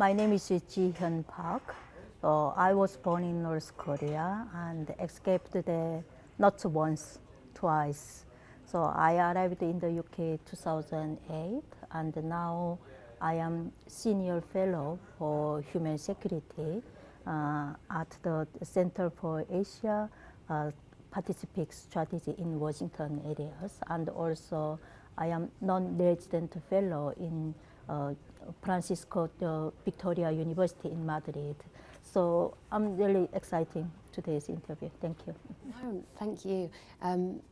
My name is Hyun Park. I was born in North Korea and escaped there not once, twice. So I arrived in the UK 2008, and now I am senior fellow for human security at the Center for Asia Pacific Strategy in Washington areas, and also I am non-resident fellow in Francisco Victoria University in Madrid. So I'm really exciting today's interview. Thank you. No, thank you.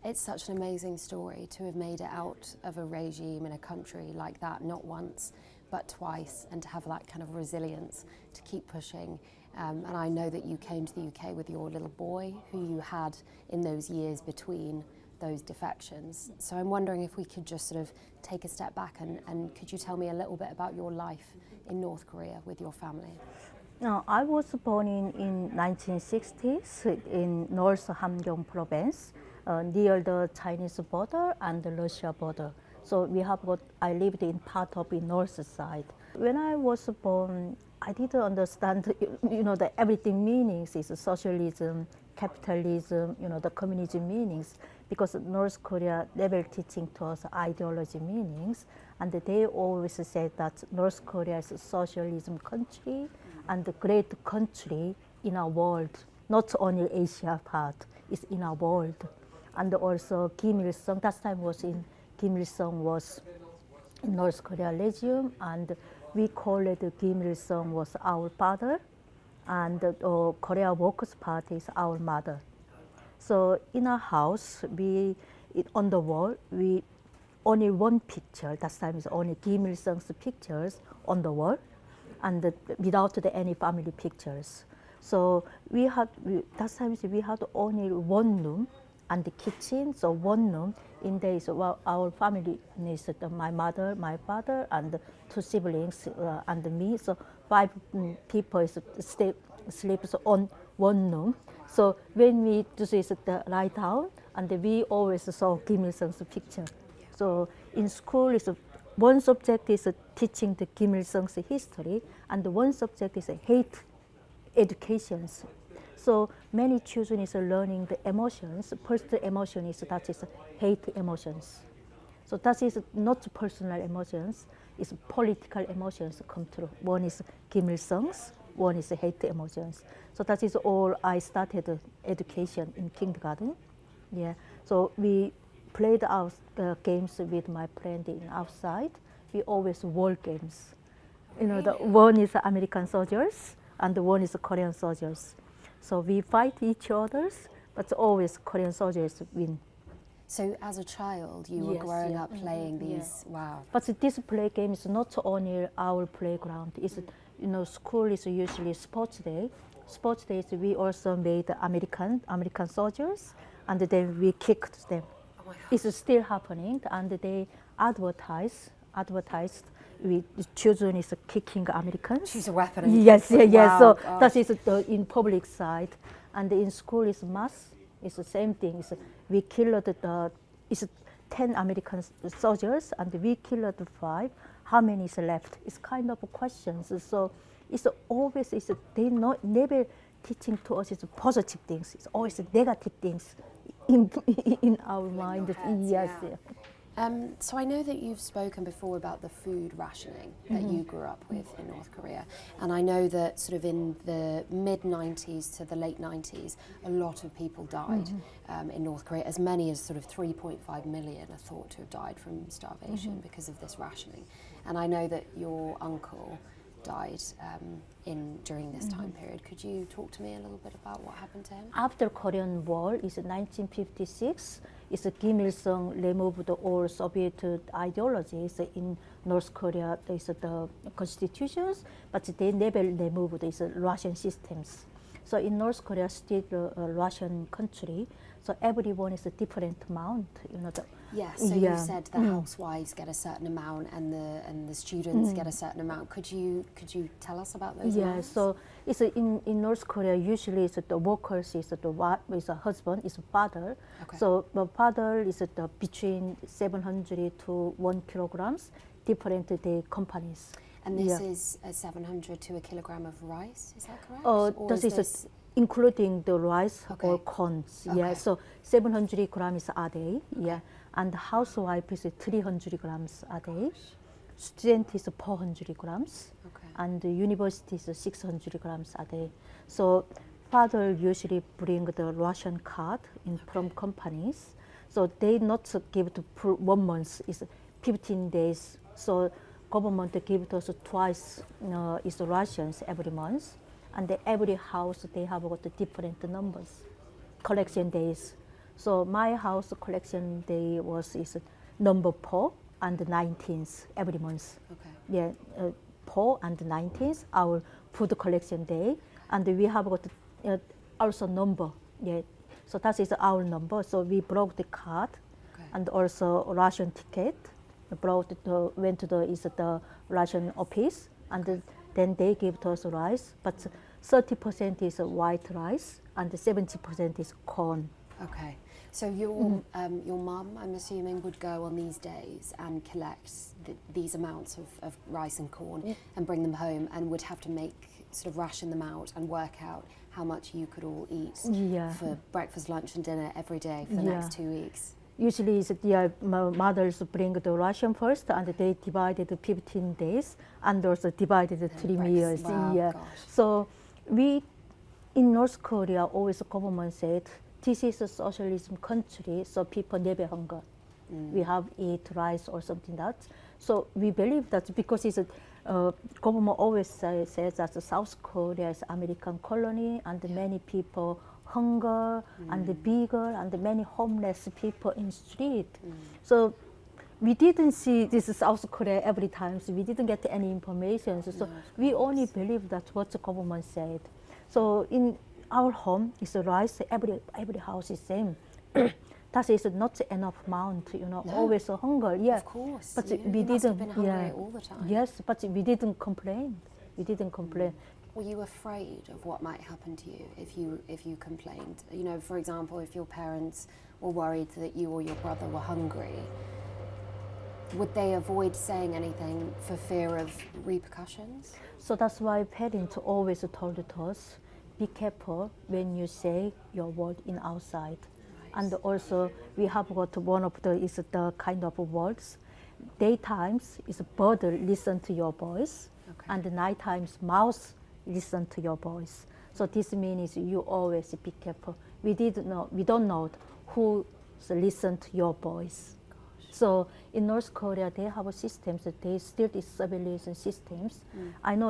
It's such an amazing story to have made it out of a regime in a country like that, not once, but twice, and to have that kind of resilience to keep pushing. And I know that you came to the UK with your little boy, who you had in those years between those defections. So I'm wondering if we could just sort of take a step back and could you tell me a little bit about your life in North Korea with your family? No, I was born in 1960s in North Hamgyong province, near the Chinese border and the Russia border. So I lived in part of the north side. When I was born, I didn't understand, the everything meanings is socialism, capitalism, the communism meanings, because North Korea never teaching to us ideology meanings, and they always said that North Korea is a socialism country and the great country in our world, not only Asia part, it's in our world. And also Kim Il-sung, that time Kim Il-sung was in North Korea regime, and we called Kim Il-sung was our father, and the Korea Workers' Party is our mother. So in our house, on the wall, we only one picture. That time is only Kim Il-sung's pictures on the wall, and without any family pictures. So that time we had only one room and the kitchen. So one room in there is our family is my mother, my father, and two siblings and me. So 5 people sleeps on one room. So when we do this lie down, and we always saw Kim Il-sung's picture. So in school one subject is teaching the Kim Il-sung's history, and one subject is hate educations. So many children is learning the emotions. First emotion is hate emotions. So that is not personal emotions, it's political emotions come through. One is Kim Il-sung's, one is hate emotions. So that is all I started education in kindergarten. Yeah. So we played our games with my friend in outside. We always war games. The one is American soldiers and the one is Korean soldiers. So we fight each other, but always Korean soldiers win. So as a child, you were growing up playing these, wow. But this play game is not only our playground. It's, school is usually sports day. Sports days, we also made American soldiers, and then we kicked them. Oh my God. It's still happening, and they advertised with children is kicking Americans. Choose a weapon. Yes. Wow, So gosh. that is in public side, and in school is mass. It's the same thing. We killed it's 10 American soldiers, and we killed 5. How many is left? It's kind of questions. So it's always they never teaching to us positive things. It's always negative things in our mind. Heads, yes. yeah. So I know that you've spoken before about the food rationing that you grew up with in North Korea, and I know that sort of in the mid-90s to the late 90s, a lot of people died in North Korea. As many as sort of 3.5 million are thought to have died from starvation because of this rationing. And I know that your uncle died during this time period. Could you talk to me a little bit about what happened to him? After Korean War, is 1956. Is Kim Il-sung removed all Soviet ideologies in North Korea. Is the constitutions, but they never removed these Russian systems. So in North Korea, still a Russian country. So everyone is a different amount. Yes. So you said the housewives get a certain amount, and the students get a certain amount. Could you tell us about those amounts? So it's in North Korea usually it's the workers is a husband is a father. Okay. So the father is between 700 to 1 kilograms, different the companies. And this Yeah. is a 700 to a kilogram of rice, is that correct? Or That is is this including the rice or Okay. corns. Okay. Yeah, so 700 grams a day. Yeah, Okay. and housewife is 300 grams a day. Student is 400 grams, Okay. and the university is 600 grams a day. So father usually bring the ration card in from companies. So they not give to 1 month is 15 days. So government give us twice is rations every month, and every house they have got different numbers, collection days. So my house collection day is number 4 and the 19th every month. Okay. Yeah, 4 and 19th our food collection day, and we have got also number. Yeah, so that is our number. So we brought the card, Okay. and also ration ticket. Went to the ration office, and then they give to us rice. But 30% is white rice, and 70% is corn. Okay. So your mum, I'm assuming, would go on these days and collect these amounts of rice and corn and bring them home, and would have to sort of ration them out and work out how much you could all eat Yeah. for breakfast, lunch and dinner every day for the Yeah. next 2 weeks. Usually, mothers bring the ration first, and they divided 15 days, and also divided the 3 meals. Wow, Yeah. gosh. So we, in North Korea, always the government said, this is a socialism country, so people never hunger. We have eat rice or something that. So we believe that because it's government always says that South Korea is American colony, and many people hunger and bigger, and many homeless people in street. So we didn't see this South Korea every time, so we didn't get any information. So we only believe that what the government said. So in our home is rice, every house is same. That is not enough amount, No. always hunger. Yeah, Of course. but you we must have didn't. been hungry all the time. Yes, but we didn't complain. We didn't complain. Were you afraid of what might happen to you if you complained? You know, for example, if your parents were worried that you or your brother were hungry, would they avoid saying anything for fear of repercussions? So that's why parents always told us, be careful when you say your word in outside. And also we have got one of the kind of words. Daytimes is bird listen to your voice, Okay. and night times mouse listen to your voice. So this means you always be careful. We don't know who listen to your voice. So in North Korea, they have systems. They still is surveillance systems. I know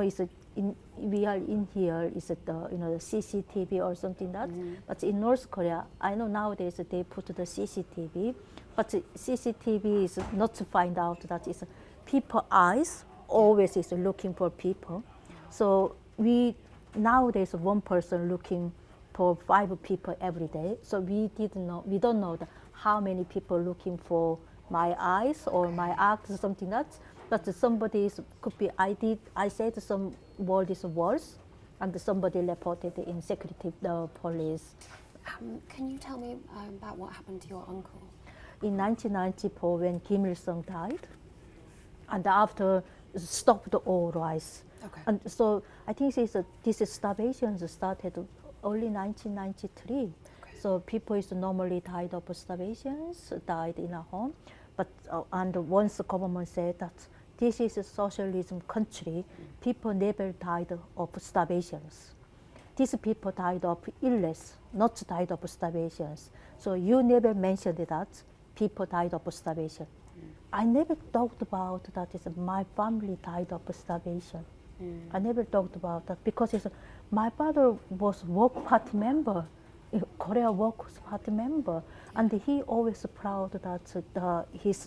we are in here is the CCTV or something that. But in North Korea, I know nowadays they put the CCTV, but CCTV is not to find out that it's people eyes always is looking for people. So we nowadays one person looking for 5 people every day. So we don't know how many people looking for my eyes or my act or something that. But somebody could be I said some word is worse, and somebody reported in security the police. Can you tell me about what happened to your uncle? In 1994, when Kim Il-sung died, and after stopped all rice. Okay. And so I think this starvation started early 1993. Okay. So people is normally died of starvations, died in a home. But and once the government said that this is a socialism country, people never died of starvations. These people died of illness, not died of starvations. So you never mentioned that people died of starvation. I never talked about that my family died of starvation. I never talked about that because my father was work party member, Korea Workers Party member, and he always proud that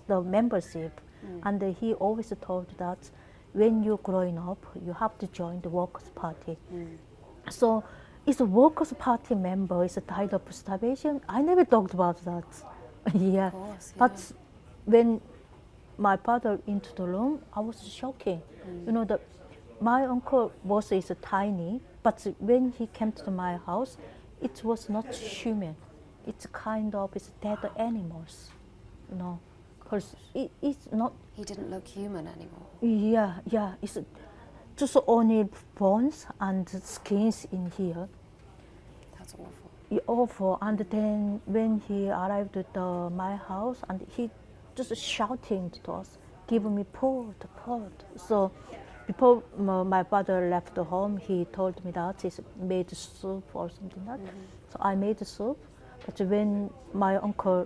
the membership, and he always told that when you're growing up, you have to join the Workers Party. So is a Workers Party member is died of starvation? I never talked about that. Yeah. Of course, But yeah. when my father into the room, I was shocking. My uncle is tiny, but when he came to my house, it was not human. It's kind of dead animals, Because it's not. He didn't look human anymore. Yeah, it's just only bones and skins in here. That's awful. Awful. And then when he arrived at my house, and he just shouting to us, "Give me food, food." So before my father left home, he told me that he made soup or something like that. So I made the soup. But when my uncle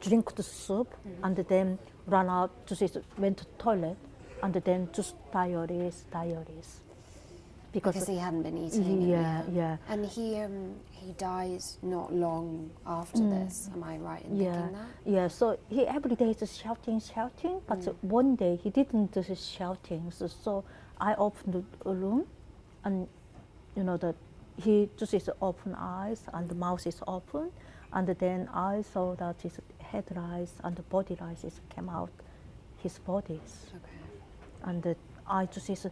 drank the soup and then ran out, just went to toilet, and then just diaries. Because he hadn't been eating. Yeah. And he dies not long after this. Am I right in thinking that? Yeah, so he every day is shouting, but one day he didn't do his shouting. So I opened the room, and that he just is open eyes and the mouth is open, and then I saw that his head lice and the body lice came out his bodies. Okay. And I just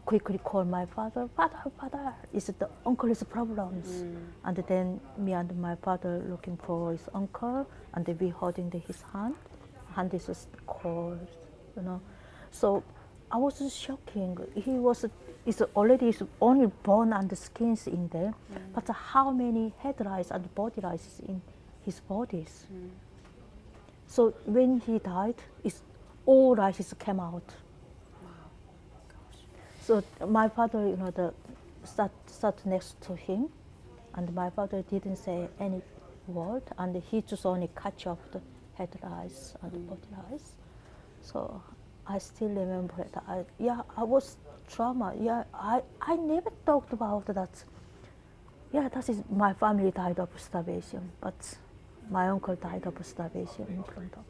quickly call my father, father, is the uncle's problems? And then me and my father looking for his uncle, and then we holding his hand is cold, So I was shocking. He's already only bone and the skins in there, but how many head lice and body lice in his bodies? So when he died, all lice came out. So my father, sat next to him, and my father didn't say any word, and he just only catch up the head lice and the body lice. So I still remember it. I was trauma. Yeah, I never talked about that. Yeah, that is my family died of starvation, but my uncle died of starvation in front of.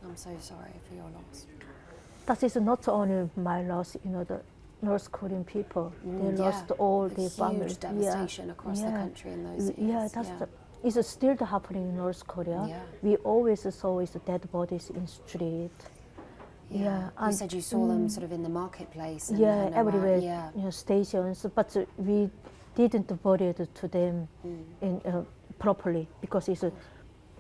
I'm so sorry for your loss. That is not only my loss, the North Korean people, they lost all their families. Huge devastation across the country in those years. It's still happening in North Korea. Yeah. We always saw dead bodies in street. Yeah. You said you saw them sort of in the marketplace. And Everywhere. Yeah. Stations, but we didn't bury it to them properly because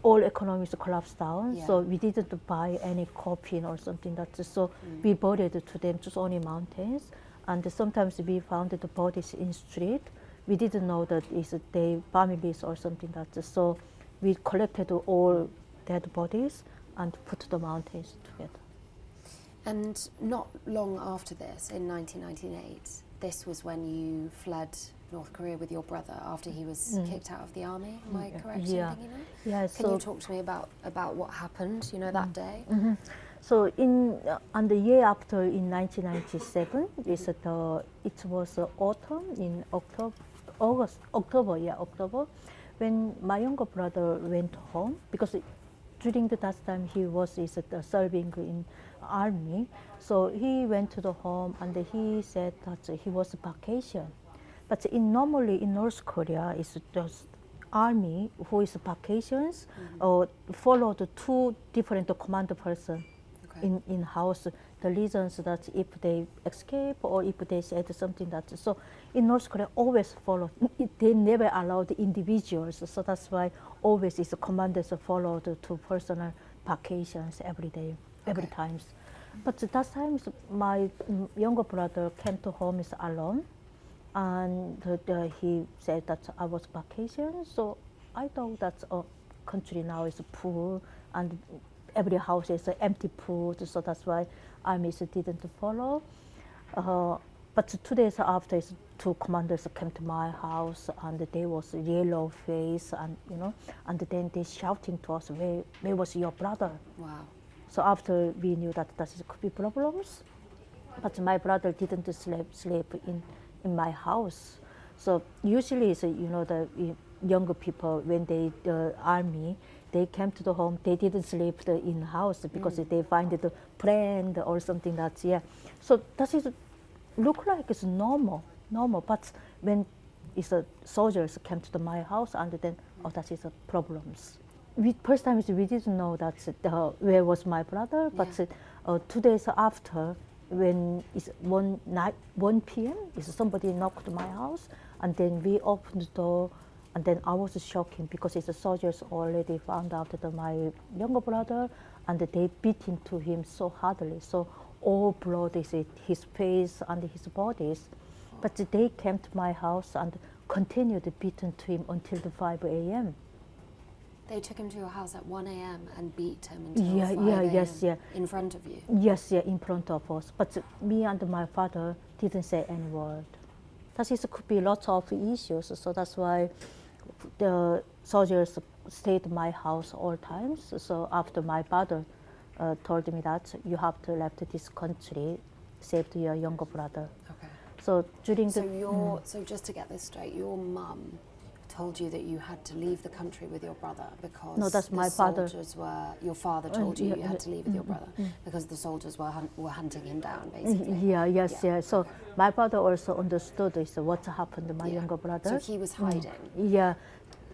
all economies collapsed down. Yeah. So we didn't buy any coffin or something so we buried to them just only mountains. And sometimes we found the bodies in street. We didn't know that it's their families or something so we collected all dead bodies and put the mountains together. And not long after this, in 1998, this was when you fled North Korea with your brother after he was kicked out of the army. Am I correct in thinking that? Yeah. Can you talk to me about what happened, that day? So on the year after, in 1997, it was autumn in October, when my younger brother went home, because during that time he was serving in army. So he went to the home and he said that he was vacation. But normally in North Korea, it's just army who is vacations follow the two different command person in house. The reasons that if they escape or if they said something so in North Korea always follow. They never allow the individuals. So that's why always is commanders follow the two personal vacations every day, every times. But that time my younger brother came to home alone. And he said that I was vacation, so I thought that country now is poor and every house is empty food, so that's why army didn't follow. But 2 days after, two commanders came to my house and they was yellow face and and then they shouting to us, where was your brother? Wow. So after we knew that could be problems, but my brother didn't sleep in my house. So usually, the younger people, when they army, they came to the home. They didn't sleep in house because they find it friend or something So that look like it's normal. But when soldiers came to my house, and then that is problems. First time we didn't know that where was my brother, but 2 days after, when it's 1 p.m., somebody knocked my house, and then we opened the door, and then I was shocking because the soldiers already found out that my younger brother, and they beat into him so hardly. So all blood is in his face and his bodies. But they came to my house and continued beating to him until the 5 a.m. They took him to your house at 1 a.m. and beat him until Yeah, 5 yeah, a.m. yes, yeah. in front of you? Yes, yeah, in front of us. But me and my father didn't say any word. That is, could be lots of issues. So that's why the soldiers stayed at my house all times. So after my father told me that you have to left this country, save your younger brother. Okay. So during So just to get this straight, your mum told you that you had to leave the country with your brother because No, that's the my father. soldiers were. Your father told you you had to leave with your brother because the soldiers were hunting him down, basically. Yeah, yes, yeah. So my father also understood what happened to my younger brother. So he was hiding. Yeah.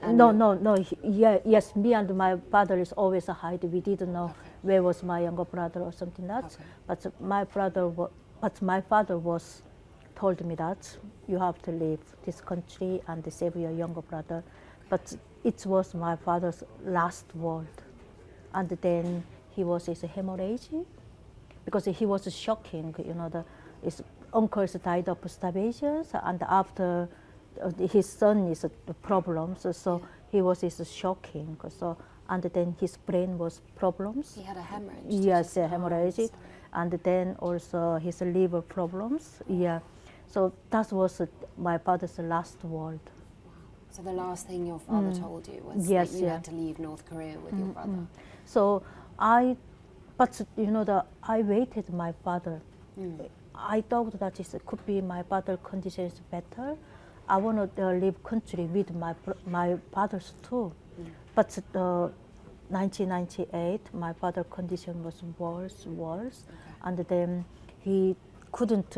And No. Yes, me and my father is always a hide. We didn't know where was my younger brother or something like that. Okay. But my father was told me that you have to leave this country and save your younger brother. But it was my father's last word. And then he was his hemorrhage because he was shocking. His uncles died of starvation, and after his son is problems, so he was shocking. So and then his brain was problems. He had a hemorrhage. Yes, hemorrhage, and then also his liver problems. Yeah, so that was my father's last word. So the last thing your father told you was Yes, that you yeah. had to leave North Korea with your brother. So I waited my father. I thought that it could be my father's condition is better. I want to leave country with my father's too. But 1998, my father's condition was worse, and then he couldn't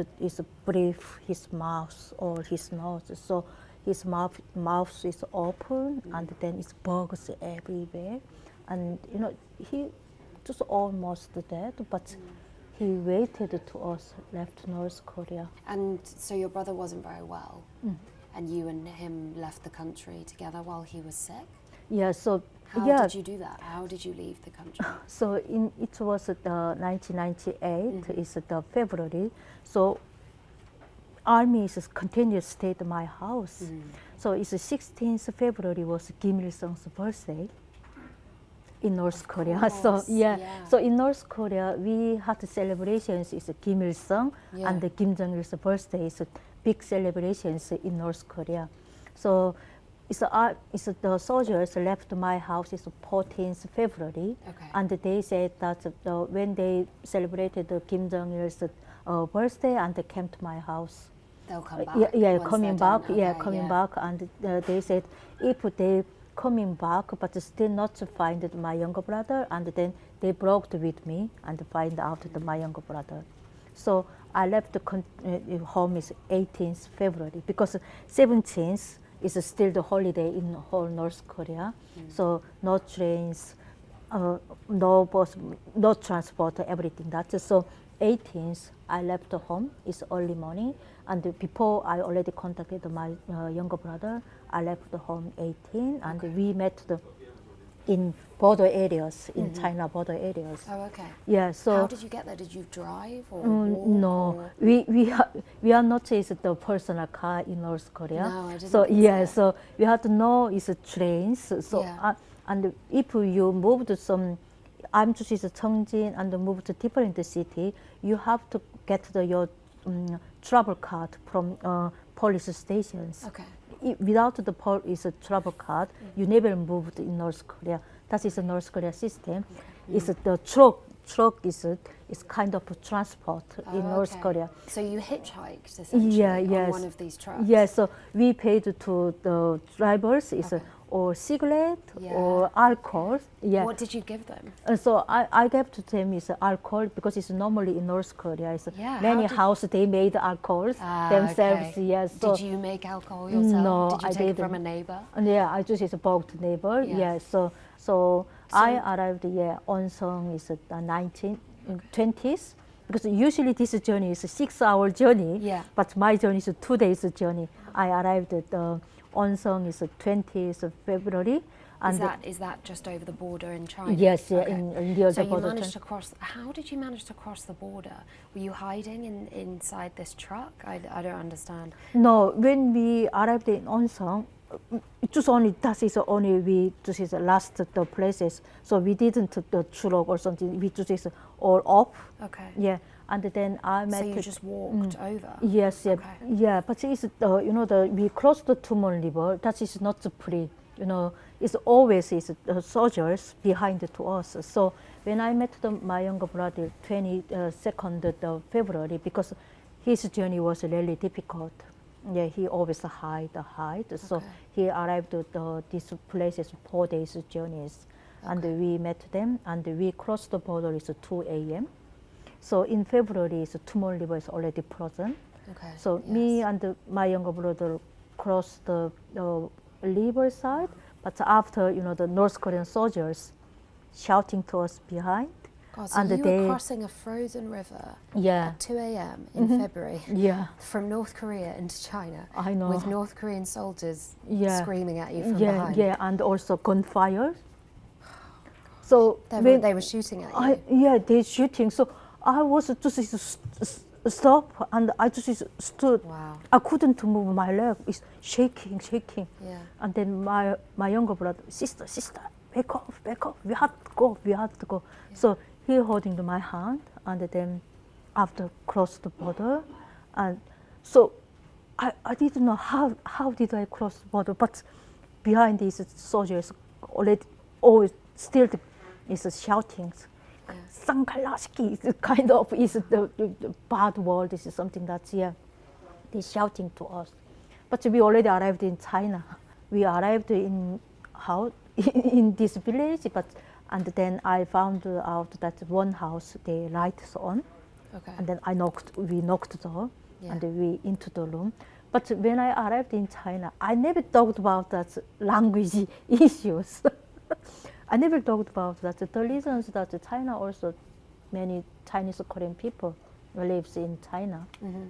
breathe his mouth or his nose. So his mouth is open, and then it's bugs everywhere, and he just almost dead. But he waited to us, left North Korea. And so your brother wasn't very well, and you and him left the country together while he was sick? Yeah, so How yeah. did you do that? How did you leave the country? So it was 1998, it's February. So army is continued to stay at my house. So it's 16th February was Kim Il-sung's birthday in North Korea. So so in North Korea we had celebrations. It's Kim Il-sung and the Kim Jong-il's birthday. So big celebrations in North Korea. So it's the soldiers left my house is 14th February, and they said that when they celebrated Kim Jong-il's birthday and they came to my house. They'll come back. Coming back. Coming back, and they said if they coming back but still not to find my younger brother, and then they broke with me and find out my younger brother. So I left the home is 18th February because 17th is still the holiday in whole North Korea. So no trains, no bus, no transport, everything. That's so 18th I left the home. It's early morning, and before I already contacted my younger brother. I left the home 18, and we met in border areas, in China border areas. Oh, okay. Yeah. So how did you get there? Did you drive or walk? No, or? we are not chasing the personal car in North Korea. No, I didn't so think so. so we have to know it's trains. So and if you move to some, I'm just Cheongjin and move to different city, you have to get your travel card from police stations. Okay. Without the police travel card, you never moved in North Korea. That is the North Korea system. It's the truck is kind of a transport in North Korea. So you hitchhiked essentially on one of these trucks? Yeah, so we paid to the drivers or cigarette or alcohol. Yeah. What did you give them? So I gave to them is alcohol because it's normally in North Korea. It's many houses they made alcohol themselves. Okay. Yes. So did you make alcohol yourself? No, did you I take it didn't. from a neighbor? Yeah, I just bought neighbor. Yeah. So I arrived on Song is the 1920s because usually this journey is a 6-hour journey. Yeah. But my journey is a 2 days journey. I arrived at On Song is the 20th of February, And Is that just over the border in China? yes, yeah, Okay. in the other So you border. managed to cross. How did you manage to cross the border? Were you hiding inside this truck? I don't understand. No, when we arrived in Onsong, just only that is only we just is last the places. So we didn't the truck or something. We just is all off. Okay. Yeah, and then I met. So you just walked over. Yes, yeah, Okay. yeah. But it's we crossed the Tumon River. That is not free. It's always is soldiers behind to us. So when I met my younger brother, 22nd of February, because his journey was really difficult. Yeah, he always hide. So Okay. he arrived at these places 4 days journeys, and we met them, and we crossed the border. It's 2 a.m. So in February, Tumon River is already frozen. Okay. So me and my younger brother crossed the river side, but after the North Korean soldiers shouting to us behind, God, so and you they were crossing a frozen river yeah at 2 a.m. in February yeah from North Korea into China I know with North Korean soldiers yeah screaming at you from yeah behind. yeah and also gunfire. So They were shooting at you. yeah, they shooting. So I was just stop, and I just stood. Wow. I couldn't move my leg. It's shaking. Yeah. And then my younger brother, sister, back off. We have to go. So he holding my hand, and then after cross the border, and so I didn't know how did I cross the border, but behind these soldiers already always still is shouting. Yeah. Sankalashki is kind of is the bad word. This is something that's they're shouting to us. But we already arrived in China. We arrived in in this village, and then I found out that one house they lights on, Okay. and then we knocked the door, Yeah. and we into the room. But when I arrived in China, I never thought about that language issues. I never thought about that. The reasons that China also many Chinese Korean people lives in China. Mm-hmm.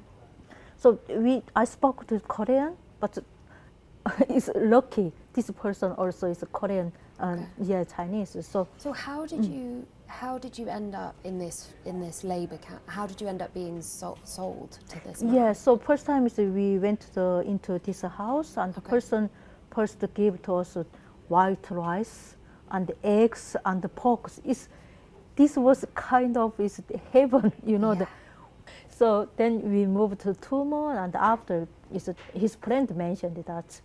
So I spoke to Korean, but it's lucky this person also is a Korean, Chinese. So how did you end up in this labor camp? How did you end up being sold to this man? yeah. So first time is we went into this house, and the person first gave to us white rice and eggs and pork. This was kind of is heaven, Yeah. So then we moved to Tumon, and after his friend mentioned that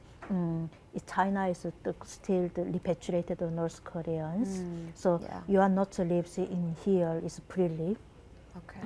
China is still repatriated North Koreans. So you are not lives in here is freely,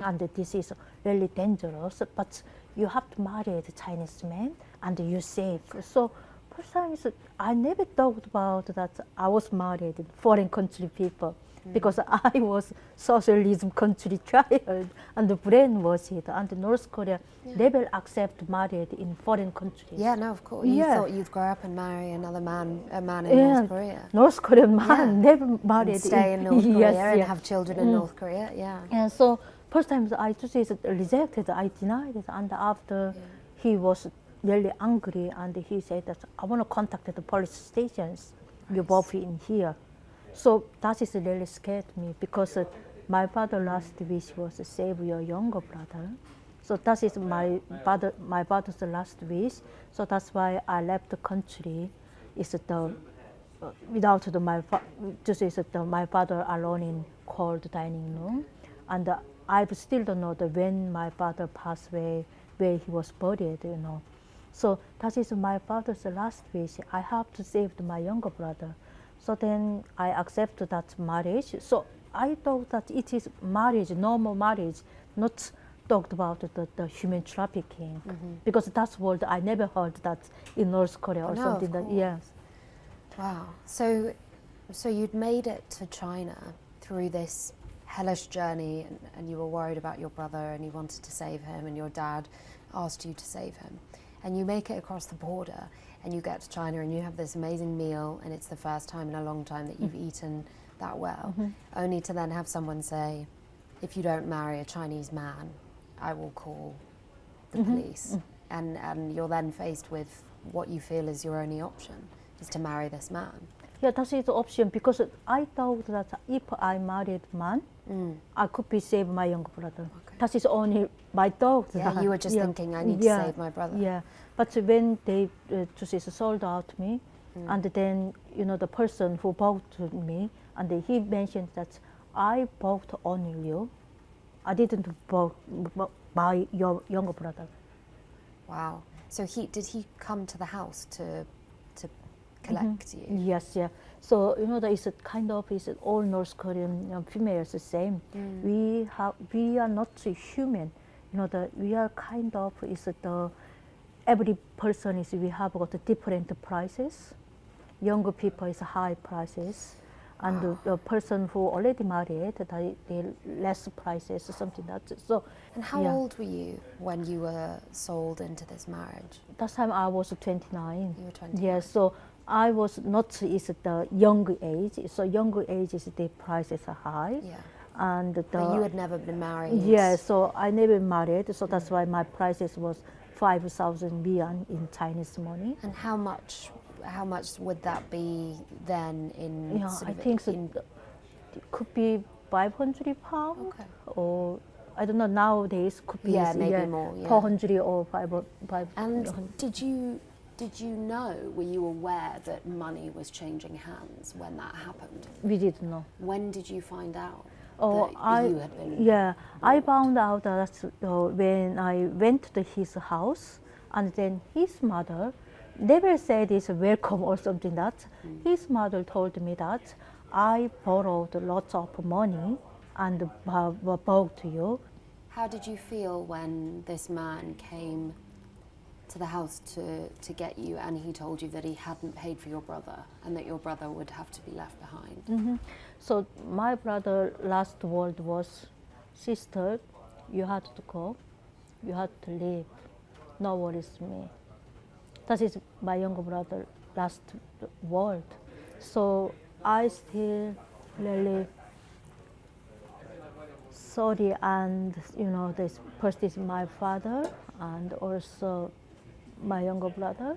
and this is really dangerous. But you have to marry the Chinese man, and you're safe. So first time is I never thought about that I was married in foreign country people. Because I was socialism country child and brainwashed, and North Korea never accept married in foreign countries. Yeah, no, of course. You Yeah. thought you'd grow up and marry a man in North Korea. North Korean man never married. And stay in North Korea Yes, and yeah. have children in North Korea. Yeah. And so first time I just rejected, I denied it, and after he was really angry, and he said that I want to contact the police stations. You both in here. So that is really scared me, because my father's last wish was to save your younger brother. So that is my father's last wish. So that's why I left the country. Is without my father alone in cold dining room, and I still don't know when my father passed away, where he was buried. So that is my father's last wish. I have to save my younger brother. So then I accepted that marriage. So I thought that it is marriage, normal marriage, not talked about the human trafficking, because that's word I never heard that in North Korea or No, something. of That course. yes, Wow. So you'd made it to China through this hellish journey, and you were worried about your brother, and you wanted to save him, and your dad asked you to save him, and you make it across the border. And you get to China and you have this amazing meal, and it's the first time in a long time that you've eaten that well, only to then have someone say, if you don't marry a Chinese man, I will call the police. And you're then faced with what you feel is your only option, is to marry this man. Yeah, that is the option because I thought that if I married man, I could be save my younger brother. Okay. That is only my thought. Yeah, you were just thinking, I need to save my brother. Yeah, but when they just sold out me, and then the person who bought me, and he mentioned that I bought only you. I didn't buy your younger brother. Wow. So did he come to the house to collect you? Yes, yeah. So that is a kind of all North Korean females the same. We are not human. That we are kind of every person we have got different prices. Younger people is high prices, and the person who already married they less prices, something like that. So. And how old were you when you were sold into this marriage? That time I was 29. You were 29. Yeah, so I was not the young age. So younger age is the prices are high. Yeah. And but you had never been married. Yeah, so I never married. So that's why my prices was 5,000 yuan in Chinese money. And how much would that be then in? I think it could be 500 pounds. Okay. Or I don't know, nowadays could be maybe more. Yeah. 400 or 500. And did you know? Were you aware that money was changing hands when that happened? We didn't know. When did you find out? Oh, you had been. Yeah, I found out that when I went to his house, and then his mother never said it's welcome or something. That his mother told me that I borrowed lots of money and bought to you. How did you feel when this man came to the house to get you, and he told you that he hadn't paid for your brother and that your brother would have to be left behind? So my brother last word was, sister, you had to go, you had to leave, no worries me. That is my younger brother last word. So I still really sorry, and this person is my father and also my younger brother,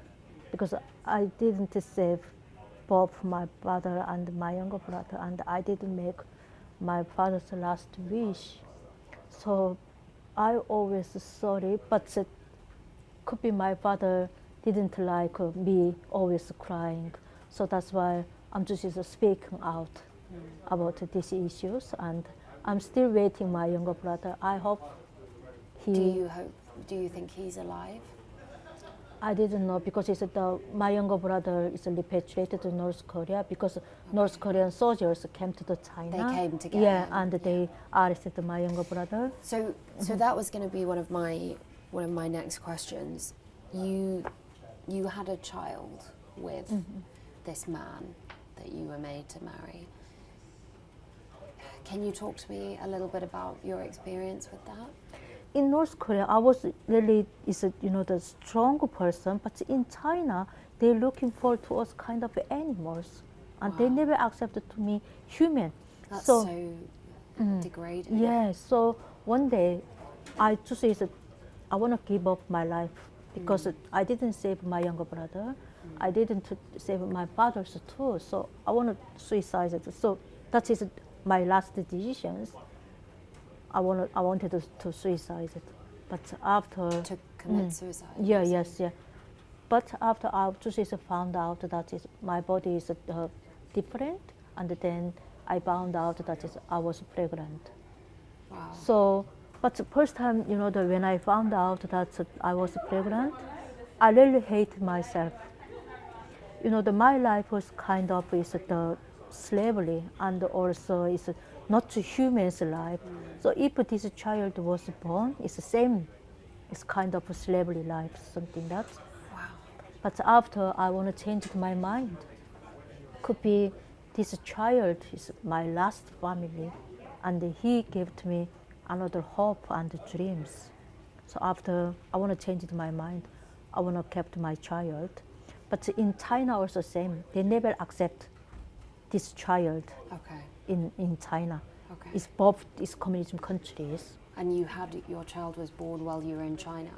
because I didn't save both my brother and my younger brother, and I didn't make my father's last wish. So I always sorry, but it could be my father didn't like me always crying. So that's why I'm just speaking out about these issues, and I'm still waiting my younger brother. I hope he. Do you think he's alive? I didn't know, because my younger brother is repatriated to North Korea, because North Korean soldiers came to China. They came to get him. And they arrested my younger brother. So that was going to be one of my next questions. You had a child with this man that you were made to marry. Can you talk to me a little bit about your experience with that? In North Korea, I was really the strong person, but in China, they're looking forward to us kind of animals, and they never accepted to me human. That's so degrading. Yeah. So one day, I just said, I want to give up my life, because I didn't save my younger brother, I didn't save my father's too. So I want to suicide. So that is my last decisions. I wanted to suicide, but after to commit suicide. Yeah, yes, yeah. But after I just found out that my body is different, and then I found out that I was pregnant. Wow. So, but the first time, when I found out that I was pregnant, I really hated myself. My life was kind of the slavery, and also is not a human's life. So if this child was born, it's the same. It's kind of a slavery life, something that. Wow. But after I want to change my mind, could be this child is my last family, and he gave to me another hope and dreams. So after I want to change my mind, I want to keep my child. But in China also same. They never accept this child. Okay. In China. Okay. It's both communism countries. And your child was born while you were in China.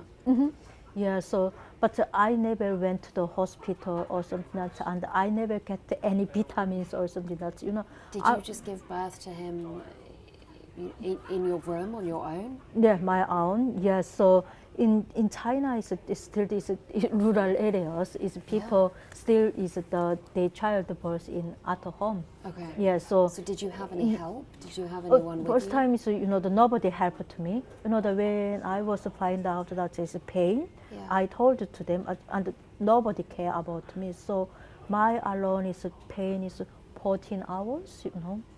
Yeah, so, but I never went to the hospital or something else, and I never get any vitamins or something else, you know. Did I- you just give birth to him in your room on your own? Yeah, my own. Yeah, so in China, it's still is rural areas. Is people still is the childbirth in at home. Okay. Yeah, so. So did you have any help? Did you have anyone with First you? time is nobody helped me. When I was find out that it's pain, Yeah. I told to them, and nobody care about me. So my alone is pain is 14 hours.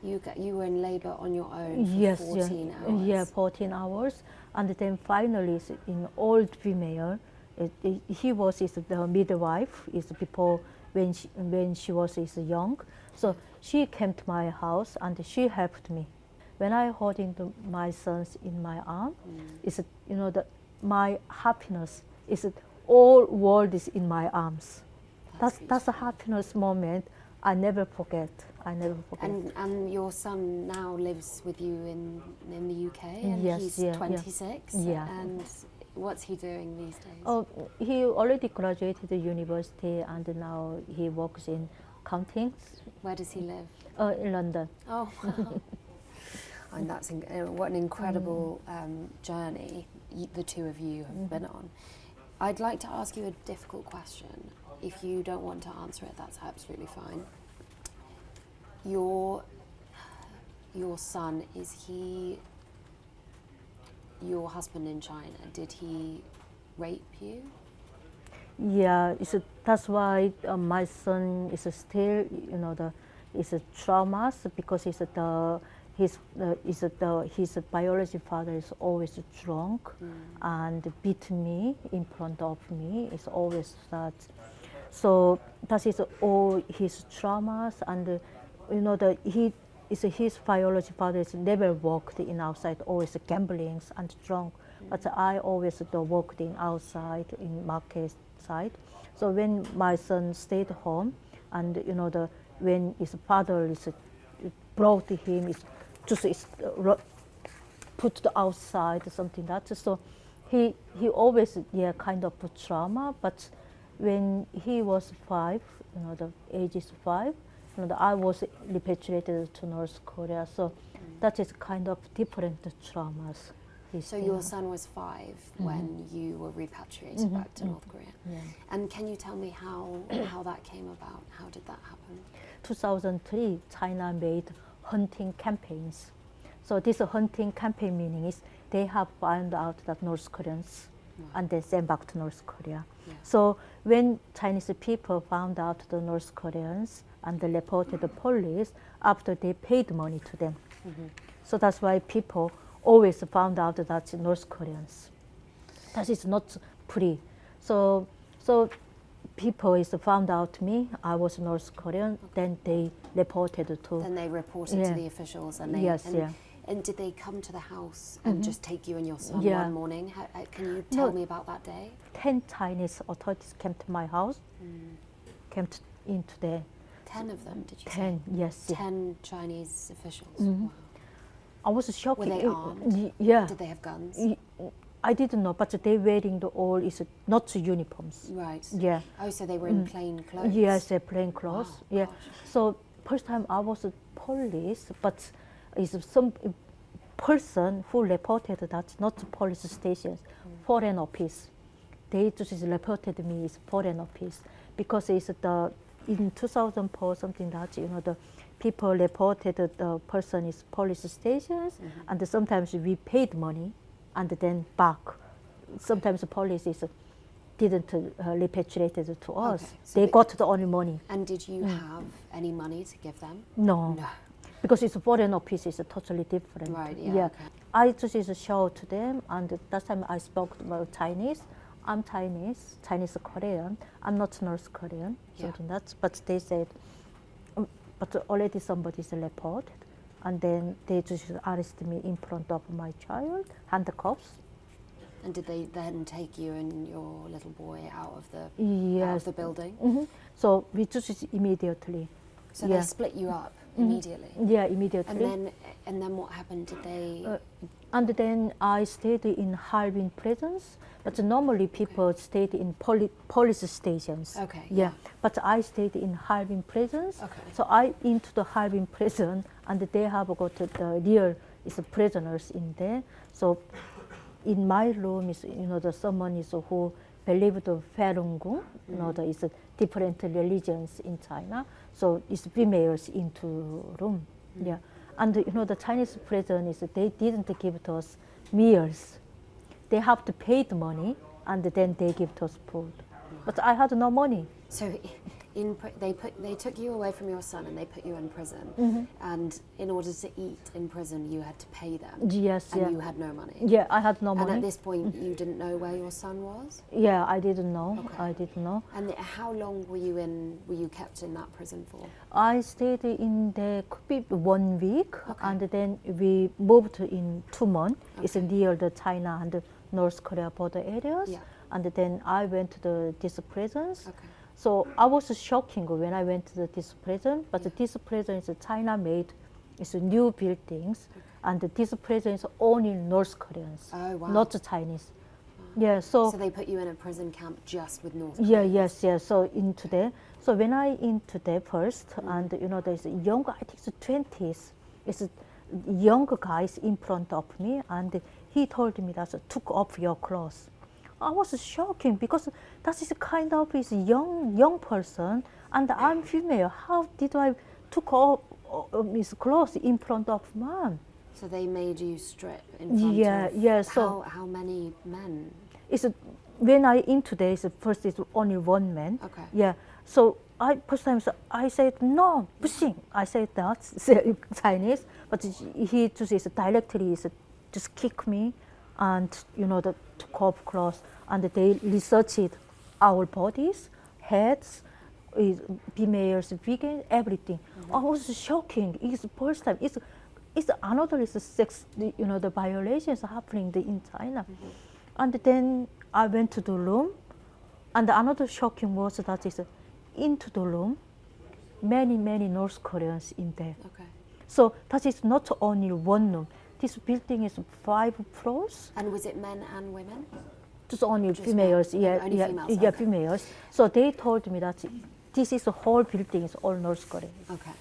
You were in labour on your own for Yes, 14 yeah, hours. yeah, 14 hours, and then finally, in old female, he was is the midwife is before when she was is young, so she came to my house and she helped me. When I holding my sons in my arm, is my happiness is all world is in my arms. That's a happiness moment I never forget. I never forget. And your son now lives with you in the UK, and Yes, he's yeah, 26. yeah. And what's he doing these days? Oh, he already graduated the university and now he works in accounting Where does he live? in London. Oh, and what an incredible journey the two of you have been on. I'd like to ask you a difficult question. If you don't want to answer it, that's absolutely fine. Your son, is he your husband in China? Did he rape you? Yeah, that's why my son is still is a trauma because his biology father is always drunk and beat me in front of me. It's always that. So that is all his traumas, and his biology father is never worked in outside, always gambling and drunk. But I always worked in outside in market side. So when my son stayed home, and when his father brought him, put outside something that. So he always kind of trauma, but when he was 5, the age is 5, I was repatriated to North Korea. So that is kind of different traumas. So your son was 5 when you were repatriated back to North Korea. Yeah. And can you tell me how that came about? How did that happen? 2003, China made hunting campaigns. So this hunting campaign meaning is they have found out that North Koreans and then sent back to North Korea. Yeah. So when Chinese people found out the North Koreans and they reported the police after they paid money to them. So that's why people always found out that North Koreans. That is not free. So people is found out me. I was North Korean. Then they reported to. Then they reported to the officials, and they Yes, yeah. And did they come to the house and just take you and your son Yeah. one morning? Can you tell me about that day? 10 Chinese authorities came to my house. Came into there. 10 of them, did you 10, say? yes. 10 Chinese officials. Wow. I was shocked. Were they armed? Yeah. Did they have guns? I didn't know, but they wearing all is not uniforms. Right. Yeah. Oh, so they were in plain clothes? Yes, they're plain clothes. Wow, Yeah. gosh. So first time I was police, but is some person who reported that not police stations, foreign office. They just reported me as foreign office because it's in 2004 something that the people reported the person is police stations, and sometimes we paid money, and then back. Sometimes the police didn't repatriate it to us. Okay, so they got the only money. And did you have any money to give them? No. No. Because it's a foreign office, it's totally different. Right, yeah, okay. I just show to them, and that time I spoke about Chinese. I'm Chinese Korean. I'm not North Korean, something that. But they said, but already somebody's reported, and then they just arrested me in front of my child, handcuffs. And did they then take you and your little boy out of the Yes. out of the building? So we just immediately. So Yeah. they split you up. immediately. Yeah, immediately. And then what happened? Did they? And then I stayed in Harbin prisons, but normally people stayed in police stations. Okay, Yeah. yeah. But I stayed in Harbin prisons. Okay. So I into the Harbin prison, and they have got the real prisoners in there. So in my room is the someone is who believe the Falun Gong. The is different religions in China. So it's females into room. Yeah. And the Chinese prison is they didn't give to us meals. They have to pay the money and then they give to us food. But I had no money. So, they took you away from your son and they put you in prison. And in order to eat in prison, you had to pay them. Yes, and yeah. you had no money. Yeah, I had no And money. at this point, you didn't know where your son was. Yeah, I didn't know. Okay. I didn't know. And how long were you kept in that prison for? I stayed in there could be 1 week, Okay. and then we moved in 2 months. It's Okay. near the China and the North Korea border areas. Yeah. And then I went to these prisons. Okay. So I was shocking when I went to this prison, but this prison is China made. It's new buildings, and this prison is only North Koreans, Oh, wow. not the Chinese. Yeah, so So they put you in a prison camp just with North yeah, Koreans? yes. So into there. So when I into there first, and there's a young, I think it's 20s. It's a young guys in front of me, and he told me that took off your clothes. I was shocking because that is kind of is young person, and I'm female. How did I took off his clothes in front of man? So they made you strip in front Yeah, of yeah. So how many men? it's when I into there, first it's only one man. Okay. Yeah. So first time I said no, pushing. I said that say Chinese, but he just is directly just kick me, and the took off clothes, and they researched our bodies, heads, females, vegan, everything. I was shocking. It's the first time. It's another sex, the violations happening in China. And then I went to the room, and another shocking was that is into the room, many North Koreans in there. Okay. So that is not only one room. This building is 5 floors. And was it men and women? Just only Just females, men? Only females, yeah, okay. females. So they told me that this is the whole building is all North Korean. Okay.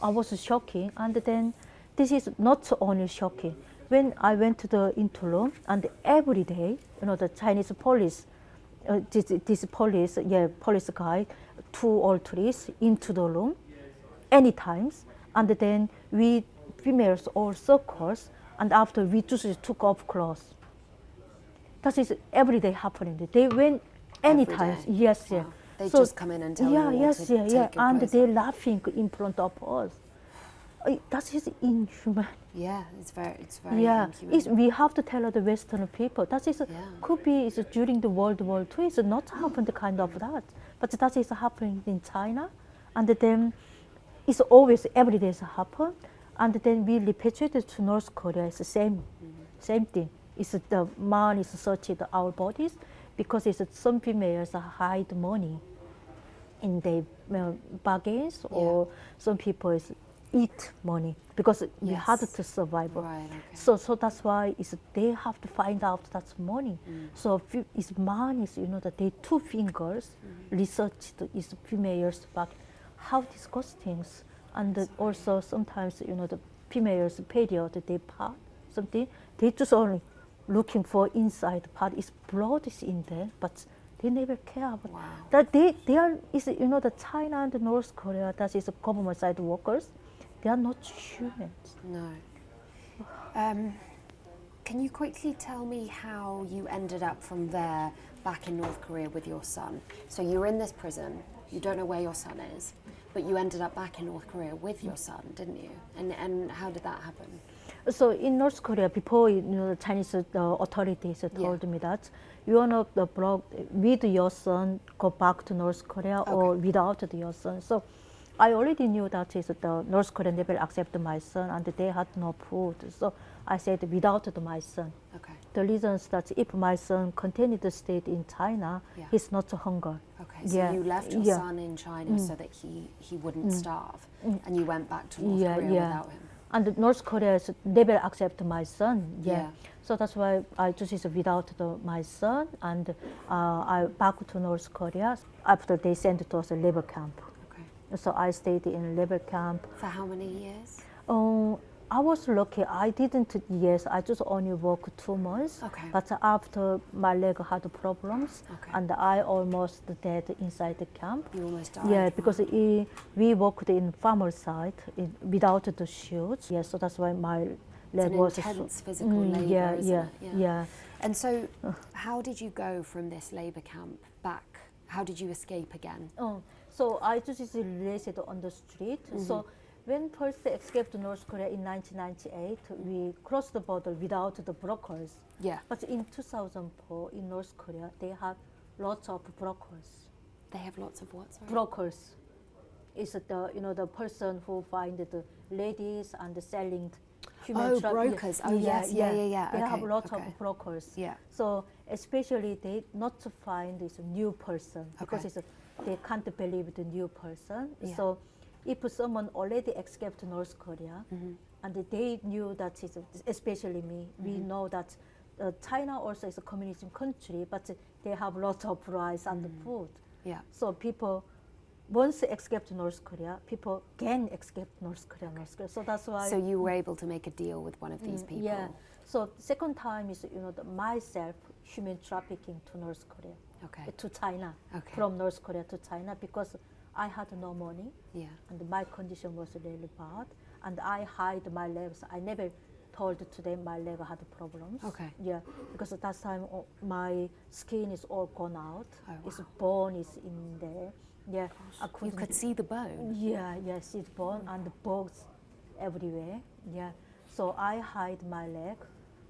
I was shocking, and then this is not only shocking. When I went to the into room, and every day, the Chinese police, this police guy, 2 or 3 into the room, any times, and then we females all circles, and after we just took off clothes. That is every day happening. They went any Every times. day? Yes, Wow. yeah. They just come in and tell you all to take your And clothes they off. laughing in front of us. That is inhuman. Yeah, it's very Yeah, inhuman. we have to tell the Western people. That is could be is during the World War II. It's not happened kind of that, but that is happening in China, and then it's always every day it's happen, and then we repatriated to North Korea. It's the same thing. It's the man is searching our bodies because it's some females hide money in their bargains, or some people is eat money because we had to survive. Right, okay. So that's why they have to find out that's money. So it's man is that they 2 fingers researched is females back. How disgusting. And also sometimes the females period they part something, they just only looking for inside part is blood is in there, but they never care about that. They are the China and the North Korea, that is government side workers. They are not humans. No. Can you quickly tell me how you ended up from there back in North Korea with your son? So you're in this prison, you don't know where your son is, but you ended up back in North Korea with your son, didn't you? And how did that happen? So in North Korea, before the Chinese authorities told me that you wanna with your son go back to North Korea or without your son. So I already knew that the North Korea never accepted my son, and they had no food. So I said without my son. Okay. the reasons that if my son continued to stay in China, Yeah. he's not hungry. Okay, so Yeah, you left your yeah. son in China so that he wouldn't starve, and you went back to North Korea without him. And North Korea is never accept my son. Yeah. So that's why I just is without my son, and I back to North Korea after they sent to us a labor camp. Okay. So I stayed in labor camp. For how many years? I was lucky. I didn't. Yes, I just only worked 2 months. Okay. But after my leg had problems, Okay. and I almost dead inside the camp. You almost died. Yeah, Wow. because we worked in farmer side without the shoes. Yeah, so that's why my leg It's an was intense physical labour, yeah, isn't yeah, it? yeah. And so, how did you go from this labour camp back? How did you escape again? So I just is released on the street. So when first escaped to North Korea in 1998, we crossed the border without the brokers. Yeah. But in 2004, in North Korea, they have lots of brokers. They have lots of what? Sorry? Brokers is the person who find the ladies and selling human Oh, brokers. Oh, yes. Yeah. They have Okay, lots okay. of brokers. Yeah. So especially they not to find this new person because Okay. they can't believe the new person. Yeah. So if someone already escaped to North Korea and they knew that especially me, we know that China also is a communism country, but they have lots of rice and food. Yeah. So people, once escape to North Korea, people can escape North Korea. So that's why. So you were able to make a deal with one of these people. Yeah. So second time is myself human trafficking to North Korea, Okay. to China, Okay. from North Korea to China because I had no money Yeah. and my condition was really bad and I hide my legs. I never told to them my leg had problems. Okay. Yeah, because at that time my skin is all gone out. Oh, It's wow. bone is in there. Yeah, I You couldn't. could see the bone. Yeah, yes, it's bone and the bugs everywhere. Yeah, so I hide my leg,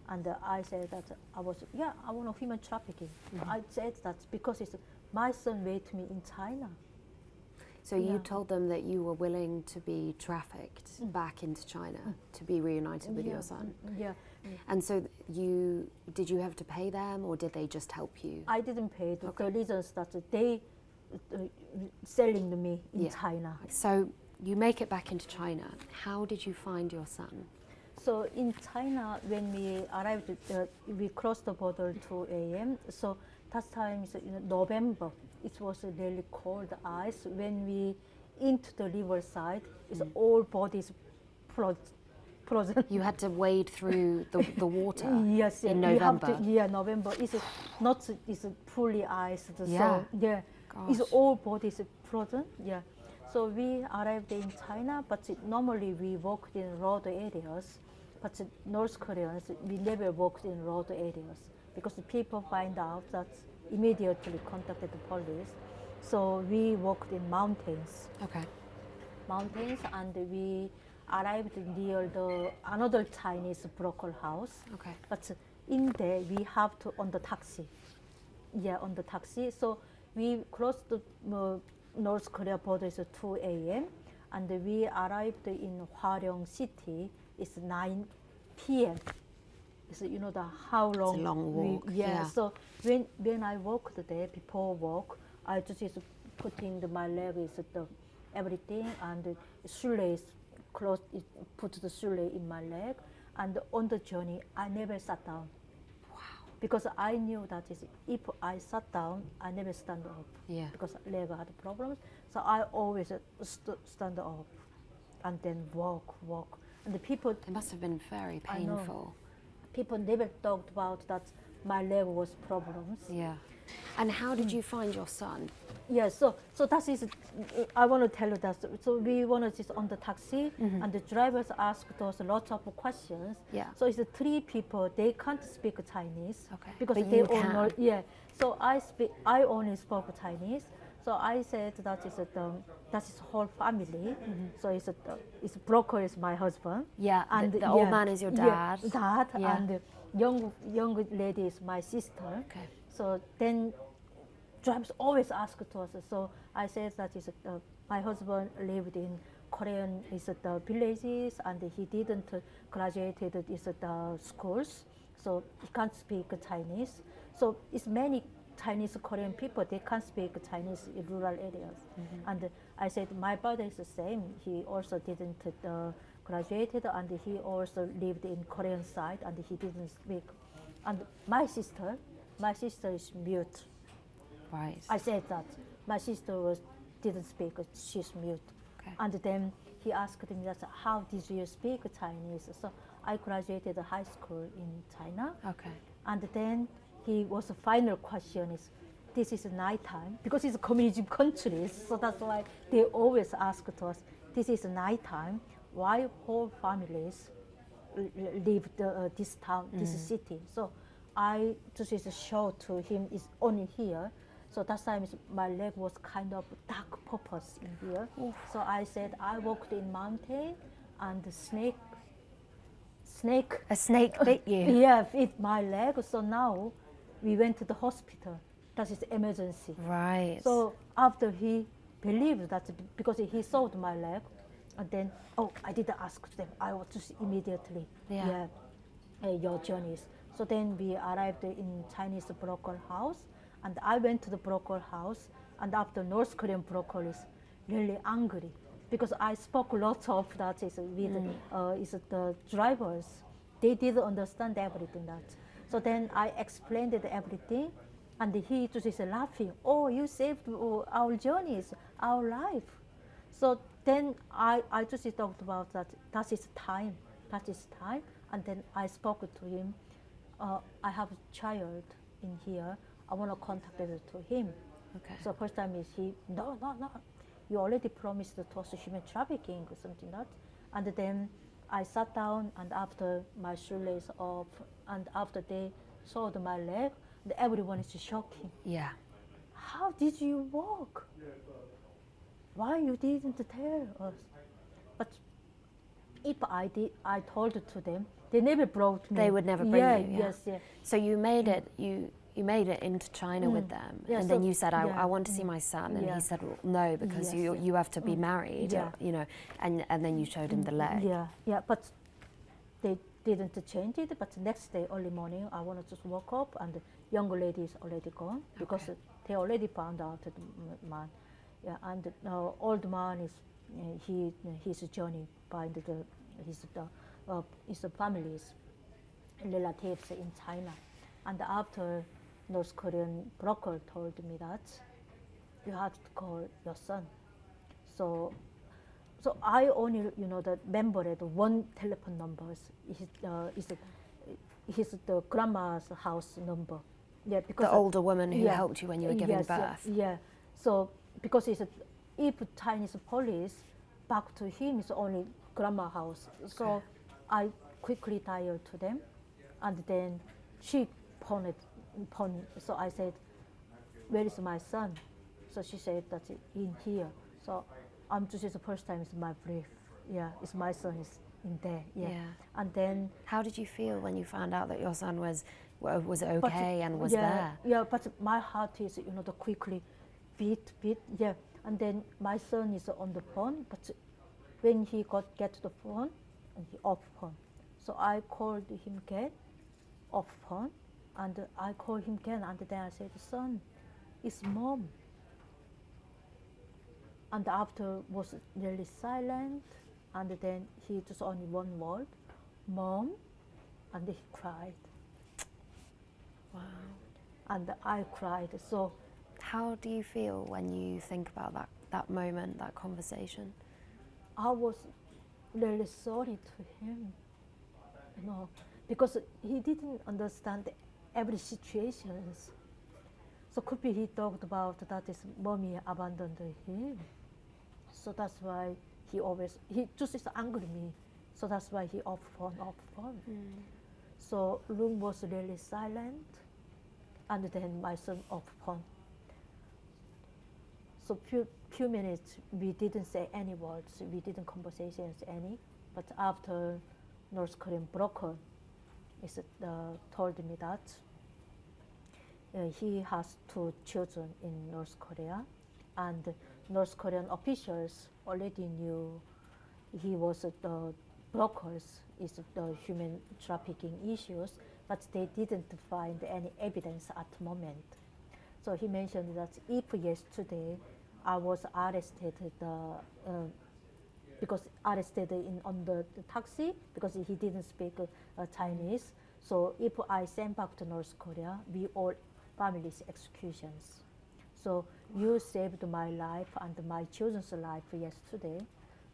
and I said that I want human trafficking. I said that because my son waited me in China. So you Yeah. told them that you were willing to be trafficked back into China to be reunited with your son. Yeah, And so did you have to pay them or did they just help you? I didn't pay the Okay. reasons that they selling me in Yeah. China. So you make it back into China. How did you find your son? So in China, when we arrived, we crossed the border 2 a.m. So that time is November. It was really cold ice. When we into the riverside, it's all bodies frozen. You had to wade through the water Yes, in you have November. to, November is not is fully iced. Yeah. So yeah, it's Gosh. all bodies frozen. Yeah, so we arrived in China, but normally we walked in road areas. But North Koreans, we never walked in road areas because people find out that immediately contacted the police. So we walked in mountains. Okay. And we arrived near another Chinese broker house. Okay. But in there we have to on the taxi. Yeah, on the taxi. So we crossed the North Korea borders at 2 a.m. and we arrived in Hwaryong city. It's 9 p.m. So how long? It's a long walk. Yeah. So when I walked there before walk, I just is putting my leg is everything and the shoelace close. Put the shoelace in my leg, and on the journey I never sat down. Wow. Because I knew that if I sat down, I never stand up. Yeah. Because leg had problems, so I always stand up, and then walk. And the people, It must have been very I know. painful. people never talked about that my leg was problems. Yeah. And how did you find your son? Yeah, so that is, I want to tell you that. So we wanted just on the taxi, and the drivers asked us lots of questions. Yeah. So it's 3 people. They can't speak Chinese. Okay. Because But they you all can. know. Yeah. So I only spoke Chinese. So I said that is whole family. So it's broker is my husband. Yeah. And the old man is your dad. Yeah, dad, Yeah. and the young lady is my sister. Okay. So then drivers always ask to us. So I said that my husband lived in Korean villages and he didn't graduated the schools. so he can't speak Chinese. So it's many Chinese Korean people, they can't speak Chinese in rural areas. And I said, my brother is the same. He also didn't graduated, and he also lived in Korean side, and he didn't speak. And my sister is mute. Right. I said that. My sister didn't speak, she's mute. Okay. And then he asked me that, how did you speak Chinese? So I graduated high school in China. Okay. And then he was the final question is, this is nighttime, because it's communism countries, so that's why they always ask to us, this is nighttime, why whole families leave this town, this city? So I just show to him is only here. So that time my leg was kind of dark purpose in here. So I said I walked in mountain and the snake. A snake bit you? Yeah, bit my leg. So now we went to the hospital. That is emergency. Right. So after he believed that because he saw my leg, and then I didn't ask them. I was just immediately your journeys. So then we arrived in Chinese broker house, and I went to the broker house, and after North Korean broker is really angry because I spoke lots of that is with is the drivers. They didn't understand everything that. So then I explained everything, and he just is laughing. Oh, you saved our journeys, our life. So then I just talked about that. That is time. That is time. And then I spoke to him. I have a child in here. I want to contact it to him. Okay. So first time is he, no. You already promised to us human trafficking or something like that. And then I sat down, and after my shoelace off, and after they saw my leg, everyone is shocking. Yeah. How did you walk? Why you didn't tell us? But if I told it to them, they never brought me. They would never bring you. Yeah. Yes. So you made it. You made it into China with them, Yeah, and so- then you said, I want to see mm. my son, and Yeah. he said, well, no, because Yes, you have to be married, Yeah. you know, and then you showed him the leg. Yeah, but they didn't change it. But next day, early morning, I want to just woke up, and the young lady is already gone because Okay. they already found out the man. Yeah, and the old man is his journey by his family's relatives in China, and after North Korean broker told me that you have to call your son. So I only the member at one telephone numbers is the grandma's house number. Yeah, because The older woman who yeah, helped you when you were giving yes, birth. Yeah. So because if Chinese police back to him is only grandma house. So I quickly dialed to them, and then she phoned. So I said, where is my son? So she said that's in here. So I'm just the first time it's my brief. Yeah, it's my son is in there. Yeah. And then How did you feel when you found out that your son was okay and was yeah, there? Yeah, but my heart is the quickly beat. Yeah, and then my son is on the phone, but when he get to the phone, and he off phone. So I called him again, off phone, and I called him again, and then I said, son, it's mom. And after was really silent, and then he just only one word, mom, and he cried. Wow. And I cried. So How do you feel when you think about that moment, that conversation? I was really sorry to him, because he didn't understand every situations. So could be he talked about that his mommy abandoned him. So that's why he just is angry me. So that's why he off phone. So room was really silent, and then my son off phone. So few minutes we didn't say any words, we didn't conversations any. But after North Korean broker told me that he has 2 children in North Korea, and North Korean officials already knew he was the brokers is the human trafficking issues. but they didn't find any evidence at the moment. So he mentioned that if yesterday I was arrested, because arrested on the taxi because he didn't speak Chinese. So if I sent back to North Korea, we all families executions. So you saved my life and my children's life yesterday.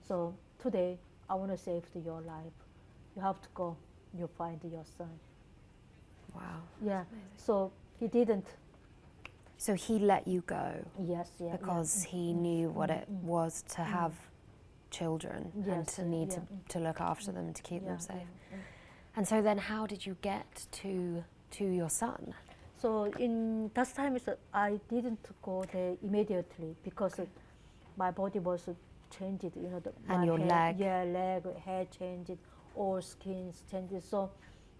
So today I want to save your life. You have to go. You find your son. Wow. Yeah. So he didn't. So he let you go Yes. Yeah. because he knew what it was to have children and Yes, to need yeah. to look after them, to keep them Yeah, safe. yeah. And so then how did you get to your son? So in that time, I didn't go there immediately because my body was changed. You know, And my your hair, leg. Yeah, leg, hair changed, all skins changed. So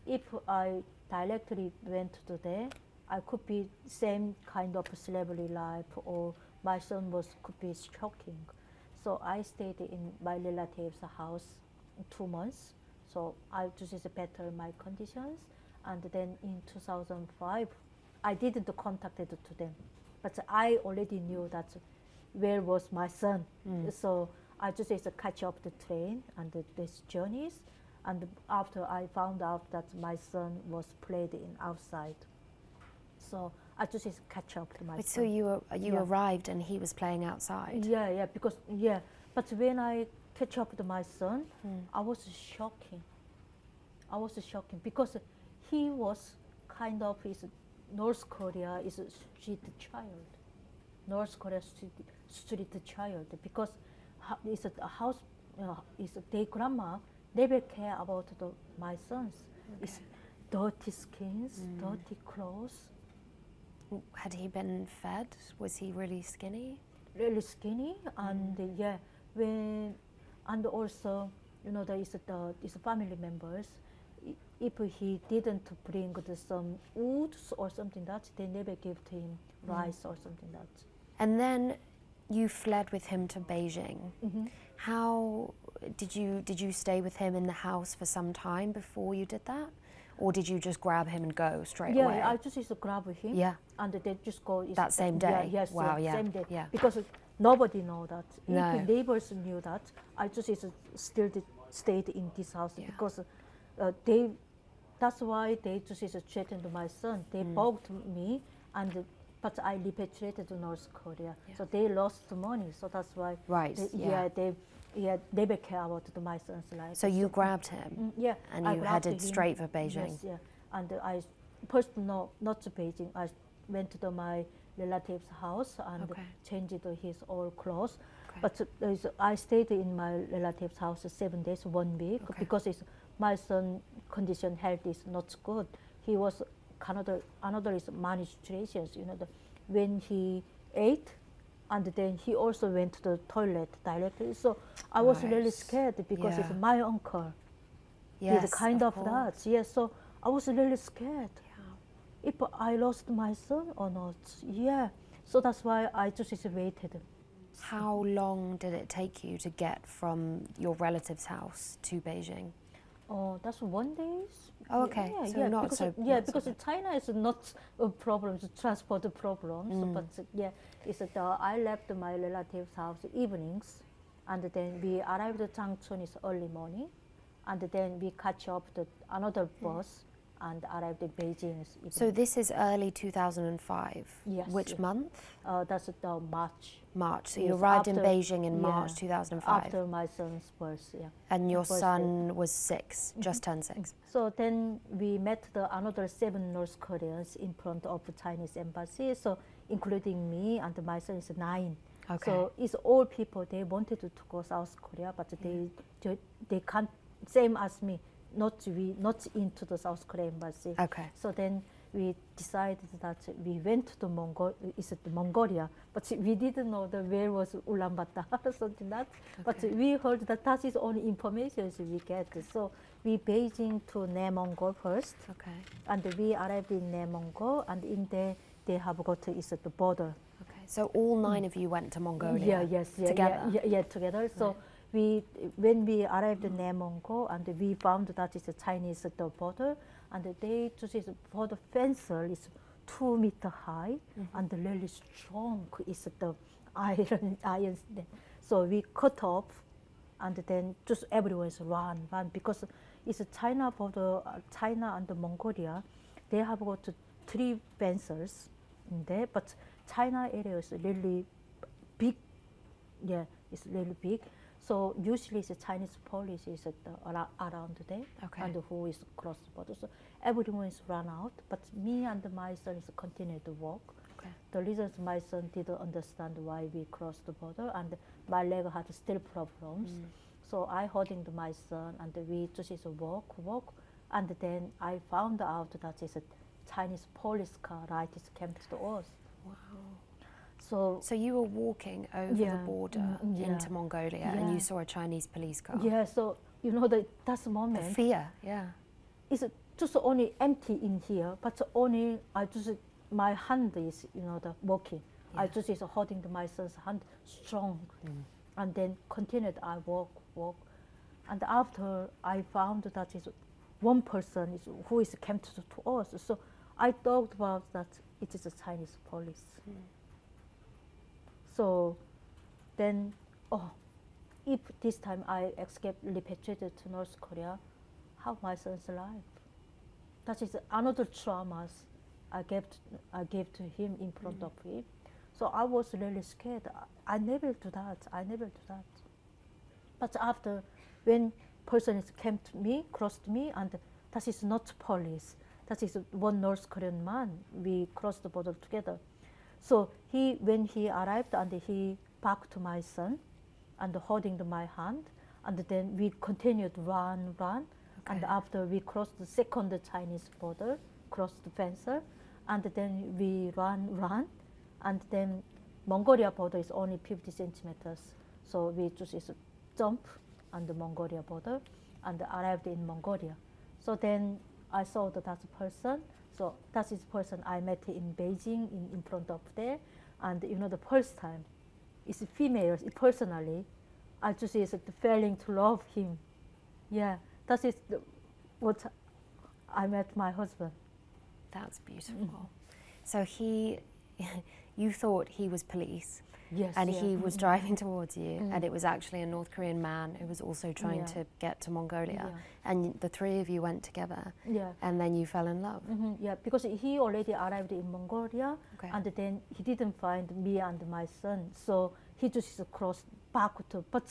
if I directly went to there, I could be same kind of slavery life, or my son could be shocking. So I stayed in my relative's house 2 months. So I just better my conditions. And then in 2005, I didn't contact it to them, but I already knew that where was my son. So I just catch up the train and these journeys. And after I found out that my son was played in outside, so I just catch up to my But son. so you Yeah. arrived and he was playing outside? Yeah, because but when I catch up to my son, I was shocking. I was shocking because he was kind of North Korea is a street child. North Korea street child because it's a house. Is their grandma never care about my sons. It's dirty skins, dirty clothes, Had he been fed? Was he really skinny? really skinny, and and also there is these family members. If he didn't bring some woods or something that they never give to him rice or something that. And then you fled with him to Beijing. How did you stay with him in the house for some time before you did that? Or did you just grab him and go straight away? Yeah, I just used to grab him. Yeah. And they just go. That same day? Yeah, yes. Wow, yeah, Same day. yeah. Because nobody know that. No. If neighbors knew that, I just still stayed in this house because they. That's why they just threatened my son. They bugged me, but I repatriated to North Korea. Yeah. So they lost money. So that's why. Right, They never care about my son's life. So you grabbed him? Yeah. And I you grabbed headed him. straight for Beijing? Yes, yeah. And I first not to Beijing. I went to my relative's house and changed his old clothes. Okay. But I stayed in my relative's house 7 days, 1 week, because my son's condition health is not good. He was another is malnutrition. When he ate, and then he also went to the toilet directly. So I was really scared because it's my uncle. Yes, Did kind of that. Yes, so I was really scared. Yeah. If I lost my son or not. Yeah. So that's why I just waited. How long did it take you to get from your relative's house to Beijing? Oh, that's 1 day. Oh, okay. Yeah, So yeah, not because so- yeah, not so because bad. China is not a problem, it's transport problems. But it's I left my relative's house evenings, and then we arrived at Changchun is early morning, and then we catch up another bus and arrived at Beijing. So this is early 2005. Yes, Which yes. month? That's March. March. So Yes, you arrived in after- Beijing in March 2005. After my son's birth, yeah. And your birthday. son was 6, just turned 6. So then we met another 7 North Koreans in front of the Chinese embassy. So including me and my son is 9. Okay. So it's all people. They wanted to go South Korea, but they can't. Same as me, not into the South Korea embassy. Okay. So then we decided that we went to Mongolia, but we didn't know where was Ulaanbaatar or something that. But we heard that is only information we get. So we Beijing to Nemongol first, Okay. and we arrived in Nemongol, and in there they have got the border. Okay. So all 9 of you went to Mongolia together? Yeah, together. So when we arrived in Nemongo, and we found that it's a Chinese the border, and they just is border fence is 2 meter high, and really strong is the iron. So we cut off, and then just everyone's run because it's a China border, China and Mongolia. They have got 3 fences in there, but China area is really big. Yeah, it's really big. So usually the Chinese police is around there, Okay. and who is cross the border. So everyone is run out, but me and my son is continue to walk. Okay. The reason my son didn't understand why we crossed the border, and my leg had still problems. So I holding my son, and we just is walk, and then I found out that it's a Chinese police car right is came to us. Wow. So you were walking over the border into Mongolia, and you saw a Chinese police car. yeah, so that's the moment. The fear, yeah. It's just only empty in here, but only my hand is the walking. I just is holding my son's hand strong, and then continued. I walk, and after I found that is one person who is came to us. So I thought about that it is a Chinese police. So then, if this time I escaped, repatriated to North Korea, how my son's life? That is another trauma I gave to him in front of him. So I was really scared. I never do that. But after, when person came to me, crossed me, and that is not police. That is one North Korean man. We crossed the border together. So when he arrived, and he backed my son, and holding my hand, and then we continued run, and after we crossed the second Chinese border, crossed the fence, and then we run, and then Mongolia border is only 50 centimeters, so we just jump on the Mongolia border and arrived in Mongolia. So then I saw that person. So that is the person I met in Beijing in front of there. And the first time, it's female. Personally, I just is failing to love him. Yeah, that is what I met my husband. That's beautiful. So you thought he was police. Yes, and he was driving towards you, and it was actually a North Korean man who was also trying to get to Mongolia. And the 3 of you went together, and then you fell in love. Yeah, because he already arrived in Mongolia, and then he didn't find me and my son, so he just crossed back to. But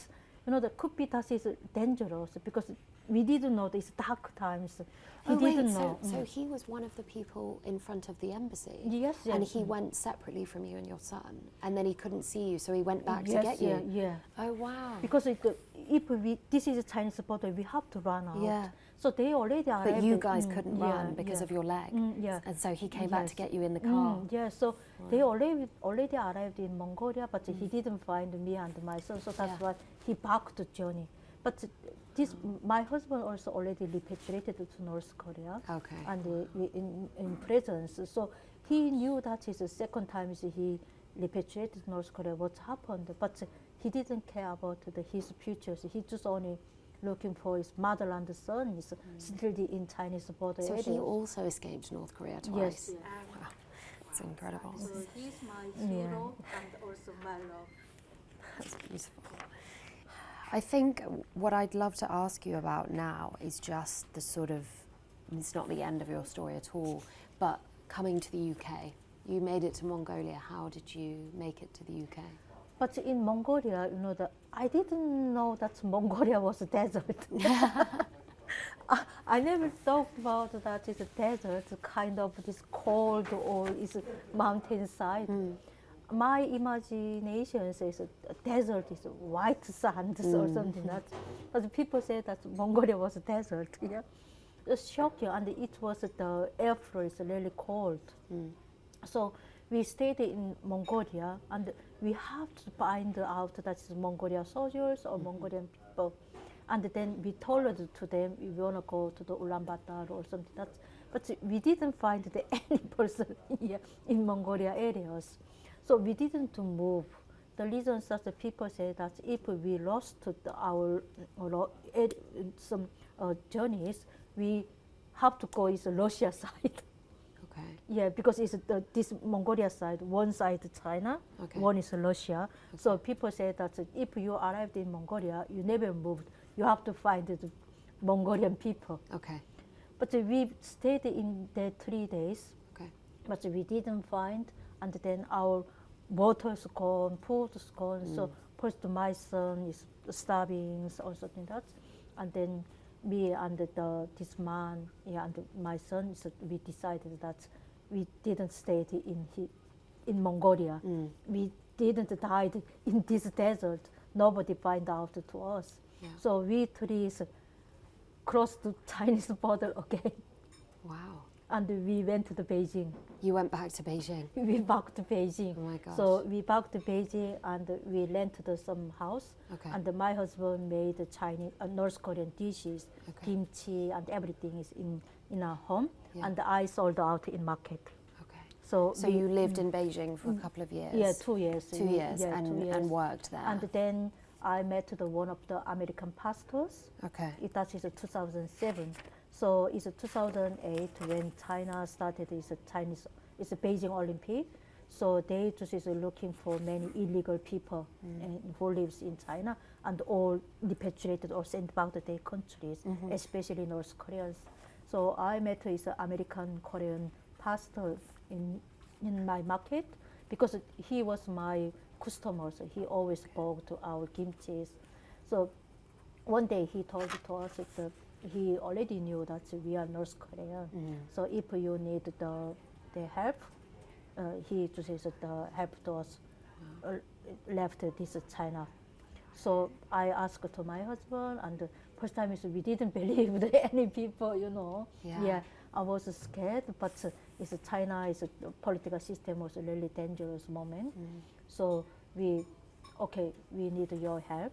the could be that is dangerous because we didn't know these dark times. He didn't know. So he was one of the people in front of the embassy. Yes. And he went separately from you and your son, and then he couldn't see you, so he went back to get you. Yeah. Oh wow. Because if this is a Chinese border, we have to run out. Yeah. So they already arrived. But you guys couldn't run because of your leg. And so he came back to get you in the car. Yeah. So they already arrived in Mongolia, but he didn't find me and my son. So that's why he backed the journey. But my husband also already repatriated to North Korea. Okay. And in presence. So he knew that is the second time he repatriated to North Korea, what happened. But he didn't care about his future. He just only looking for his motherland son is still in Chinese border. So he also escaped North Korea twice. Yes. Wow. It's incredible. So he's my hero and also my love. That's beautiful. I think what I'd love to ask you about now is just the sort of, it's not the end of your story at all, but coming to the UK. You made it to Mongolia. How did you make it to the UK? But in Mongolia, I didn't know that Mongolia was a desert. I never thought about that it's a desert, kind of this cold or is mountainside. My imagination says a desert is white sand or something. But people say that Mongolia was a desert. Yeah, it's shocking, and it was the air flow is really cold. So we stayed in Mongolia, and we have to find out that it's Mongolian soldiers or Mongolian people. And then we told to them we want to go to the Ulaanbaatar or something. But we didn't find any person here in Mongolia areas. So we didn't move. the reasons that the people say that if we lost some journeys, we have to go is the Russia side. Okay. Yeah, because it's this Mongolia side, one side China, Okay. one is Russia. Okay. So people say that if you arrived in Mongolia, you never moved. You have to find the Mongolian people. Okay. But we stayed in there 3 days. Okay. But we didn't find, and then our water's gone, food's gone. So first my son is starving or something like that, and then me and this man, and my son, so we decided that we didn't stay in Mongolia. We didn't die in this desert. Nobody find out to us. Yeah. So we three crossed the Chinese border again. Wow. And we went to Beijing. You went back to Beijing? We back to Beijing. Oh my gosh. So we back to Beijing and we rented some house. Okay. And my husband made Chinese, North Korean dishes, Okay. kimchi, and everything is in our home. Yeah. And I sold out in market. Okay. So you lived in Beijing for a couple of years? Yeah, 2 years. 2 years, Yeah, and, 2 years. and worked there? And then I met one of the American pastors. Okay. That is 2007. So it's 2008 when China started it's a Beijing Olympic. So they just is looking for many illegal people who lives in China and all repatriated or sent back to their countries, especially North Koreans. So I met this American Korean pastor in my market because he was my customer. So he always bought our kimchi. So one day he told to us that he already knew that we are North Korean. So if you need the help, he just says the help to us left this China. So I asked to my husband, and the first time we didn't believe any people, Yeah. I was scared, but China is a political system was a really dangerous moment. So we need your help,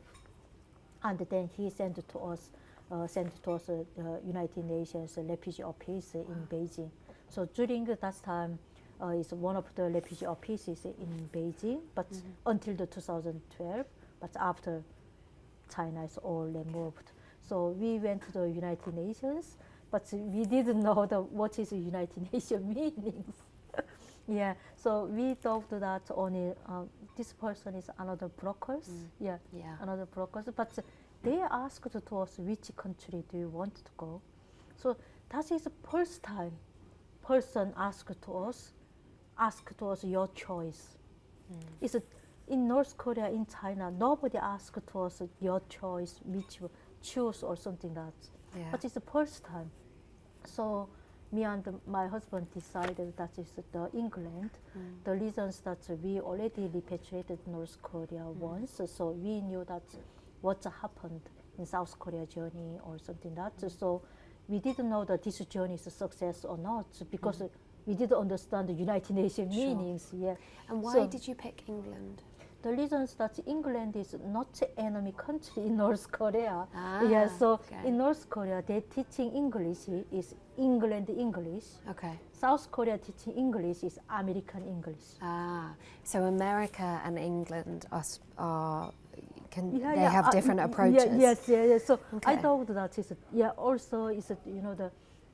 and then he sent to us the United Nations refugee office in Beijing. So during that time, it's one of the refugee offices in Beijing, but until the 2012. But after China is all removed, so we went to the United Nations, but we didn't know what is the United Nations meanings. Yeah, so we thought that only this person is another brokers. Yeah, another brokers, but they asked to us which country do you want to go. So that is the first time person asked to us your choice. It's in North Korea, in China, nobody asked to us your choice, which you choose or something like that. Yeah. But it's the first time. So me and my husband decided that is the England. The reasons that we already repatriated North Korea once, so we knew that what happened in South Korea journey or something like that. So we didn't know that this journey is a success or not because we didn't understand the United Nations meanings. Yeah. And why did you pick England? The reasons that England is not enemy country in North Korea. Ah, Yeah, so okay. in North Korea, they teaching English is England English. Okay. South Korea teaching English is American English. Ah, so America and England Yeah, they have different approaches. Yes. So I Okay. thought that is also is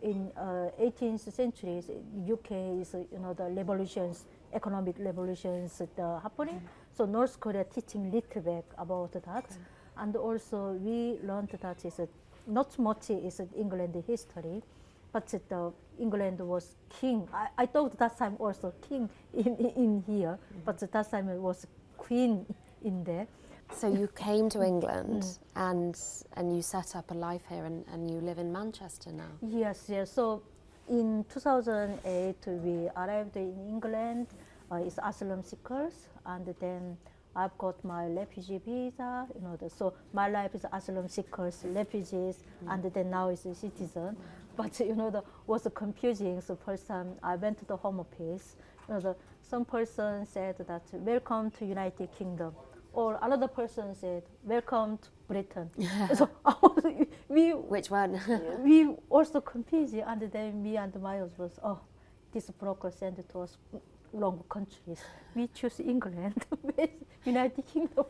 in 18th century UK is the revolutions, economic revolutions happening. So North Korea teaching little bit about that, and also we learned that is not much is England history, but England was king. I thought that time also king in here, but that time it was queen in there. So you came to England and you set up a life here and you live in Manchester now. Yes. So in 2008 we arrived in England. It's asylum seekers, and then I've got my refugee visa. So my life is asylum seekers, refugees, and then now it's a citizen. But was confusing. So first time I went to the Home Office. Some person said that welcome to United Kingdom. Or another person said, "Welcome to Britain." So Which one? we also confused, and then me and my husband, this broker sent it to us wrong countries. We choose England. United Kingdom.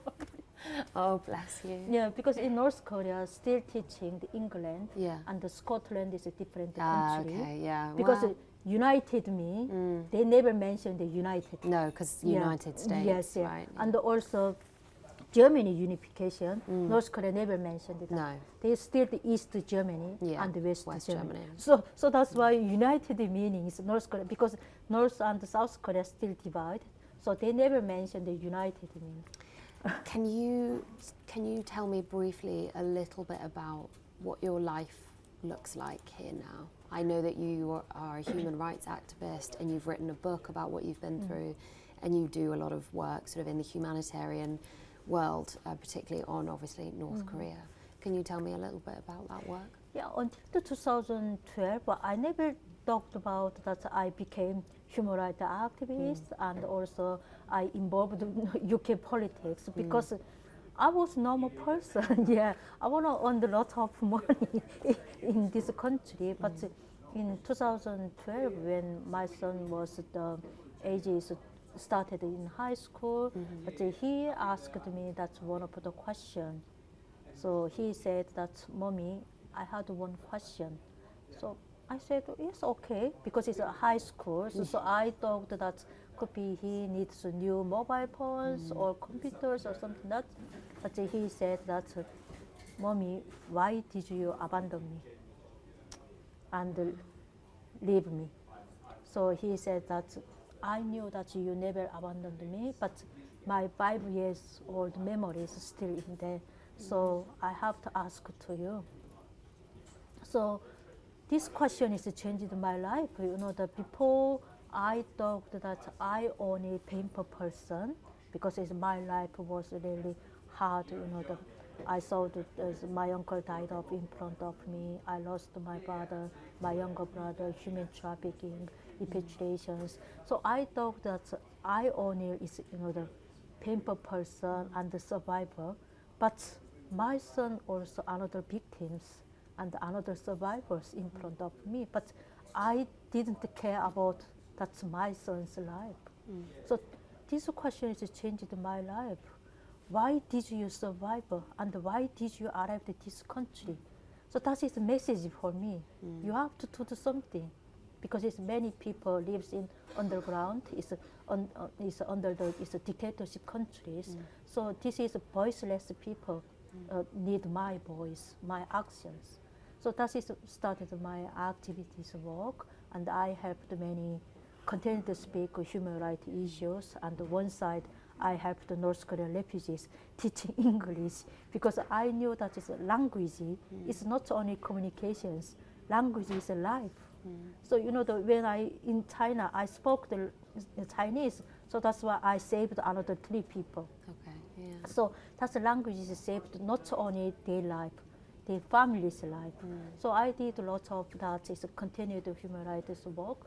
Oh, bless you. Yeah, because in North Korea, still teaching the England, Yeah. and the Scotland is a different Ah, country. okay, yeah. Because Wow. United me, they never mention the United. No, because Yeah. United States, Yes, yeah. right? And also Germany unification, North Korea never mentioned it. No. They still the East Germany Yeah, and the West West Germany. Germany. So that's why United meaning is North Korea, because North and South Korea still divide. So they never mention the United meaning. Can you tell me briefly a little bit about what your life looks like here now? I know that you are a human rights activist and you've written a book about what you've been through, and you do a lot of work sort of in the humanitarian world, particularly on obviously North Korea. Can you tell me a little bit about that work? Yeah, until 2012, but I never talked about that I became human rights activist, and also I involved in UK politics because I was normal person. Yeah, I want to earn a lot of money in this country. But in 2012, when my son was the ages started in high school, but he asked me that one of the question. So he said that, "Mommy, I had one question." So I said, "Yes, okay," because it's a high school. So I thought that could be he needs new mobile phones or computers or something that. But he said that, "Mommy, why did you abandon me and leave me?" So he said that, "I knew that you never abandoned me, but my 5 years old memory is still in there. So I have to ask to you." So this question is changed my life. You know, that before I thought that I only painful person because my life was really hard. You know, I saw that my uncle died in front of me. I lost my brother, my younger brother, human trafficking, repatriations. So I thought that I only is the painful person and the survivor, but my son also another victims and another survivors in front of me. But I didn't care about that's my son's life. So this question has changed my life. Why did you survive and why did you arrive at this country? So that is a message for me. You have to do something because it's many people lives in underground. It's under the dictatorship countries. So this is voiceless people need my voice, my actions. So that is started my activities work, and I helped many continue to speak human rights issues. And on one side, I helped the North Korean refugees teaching English because I knew that language is not only communications, language is life. So you know, when I in China, I spoke the Chinese, so that's why I saved another 3 people. Okay, yeah. So that's the language is saved not only their life, their family's life. So I did a lot of that is continued human rights work.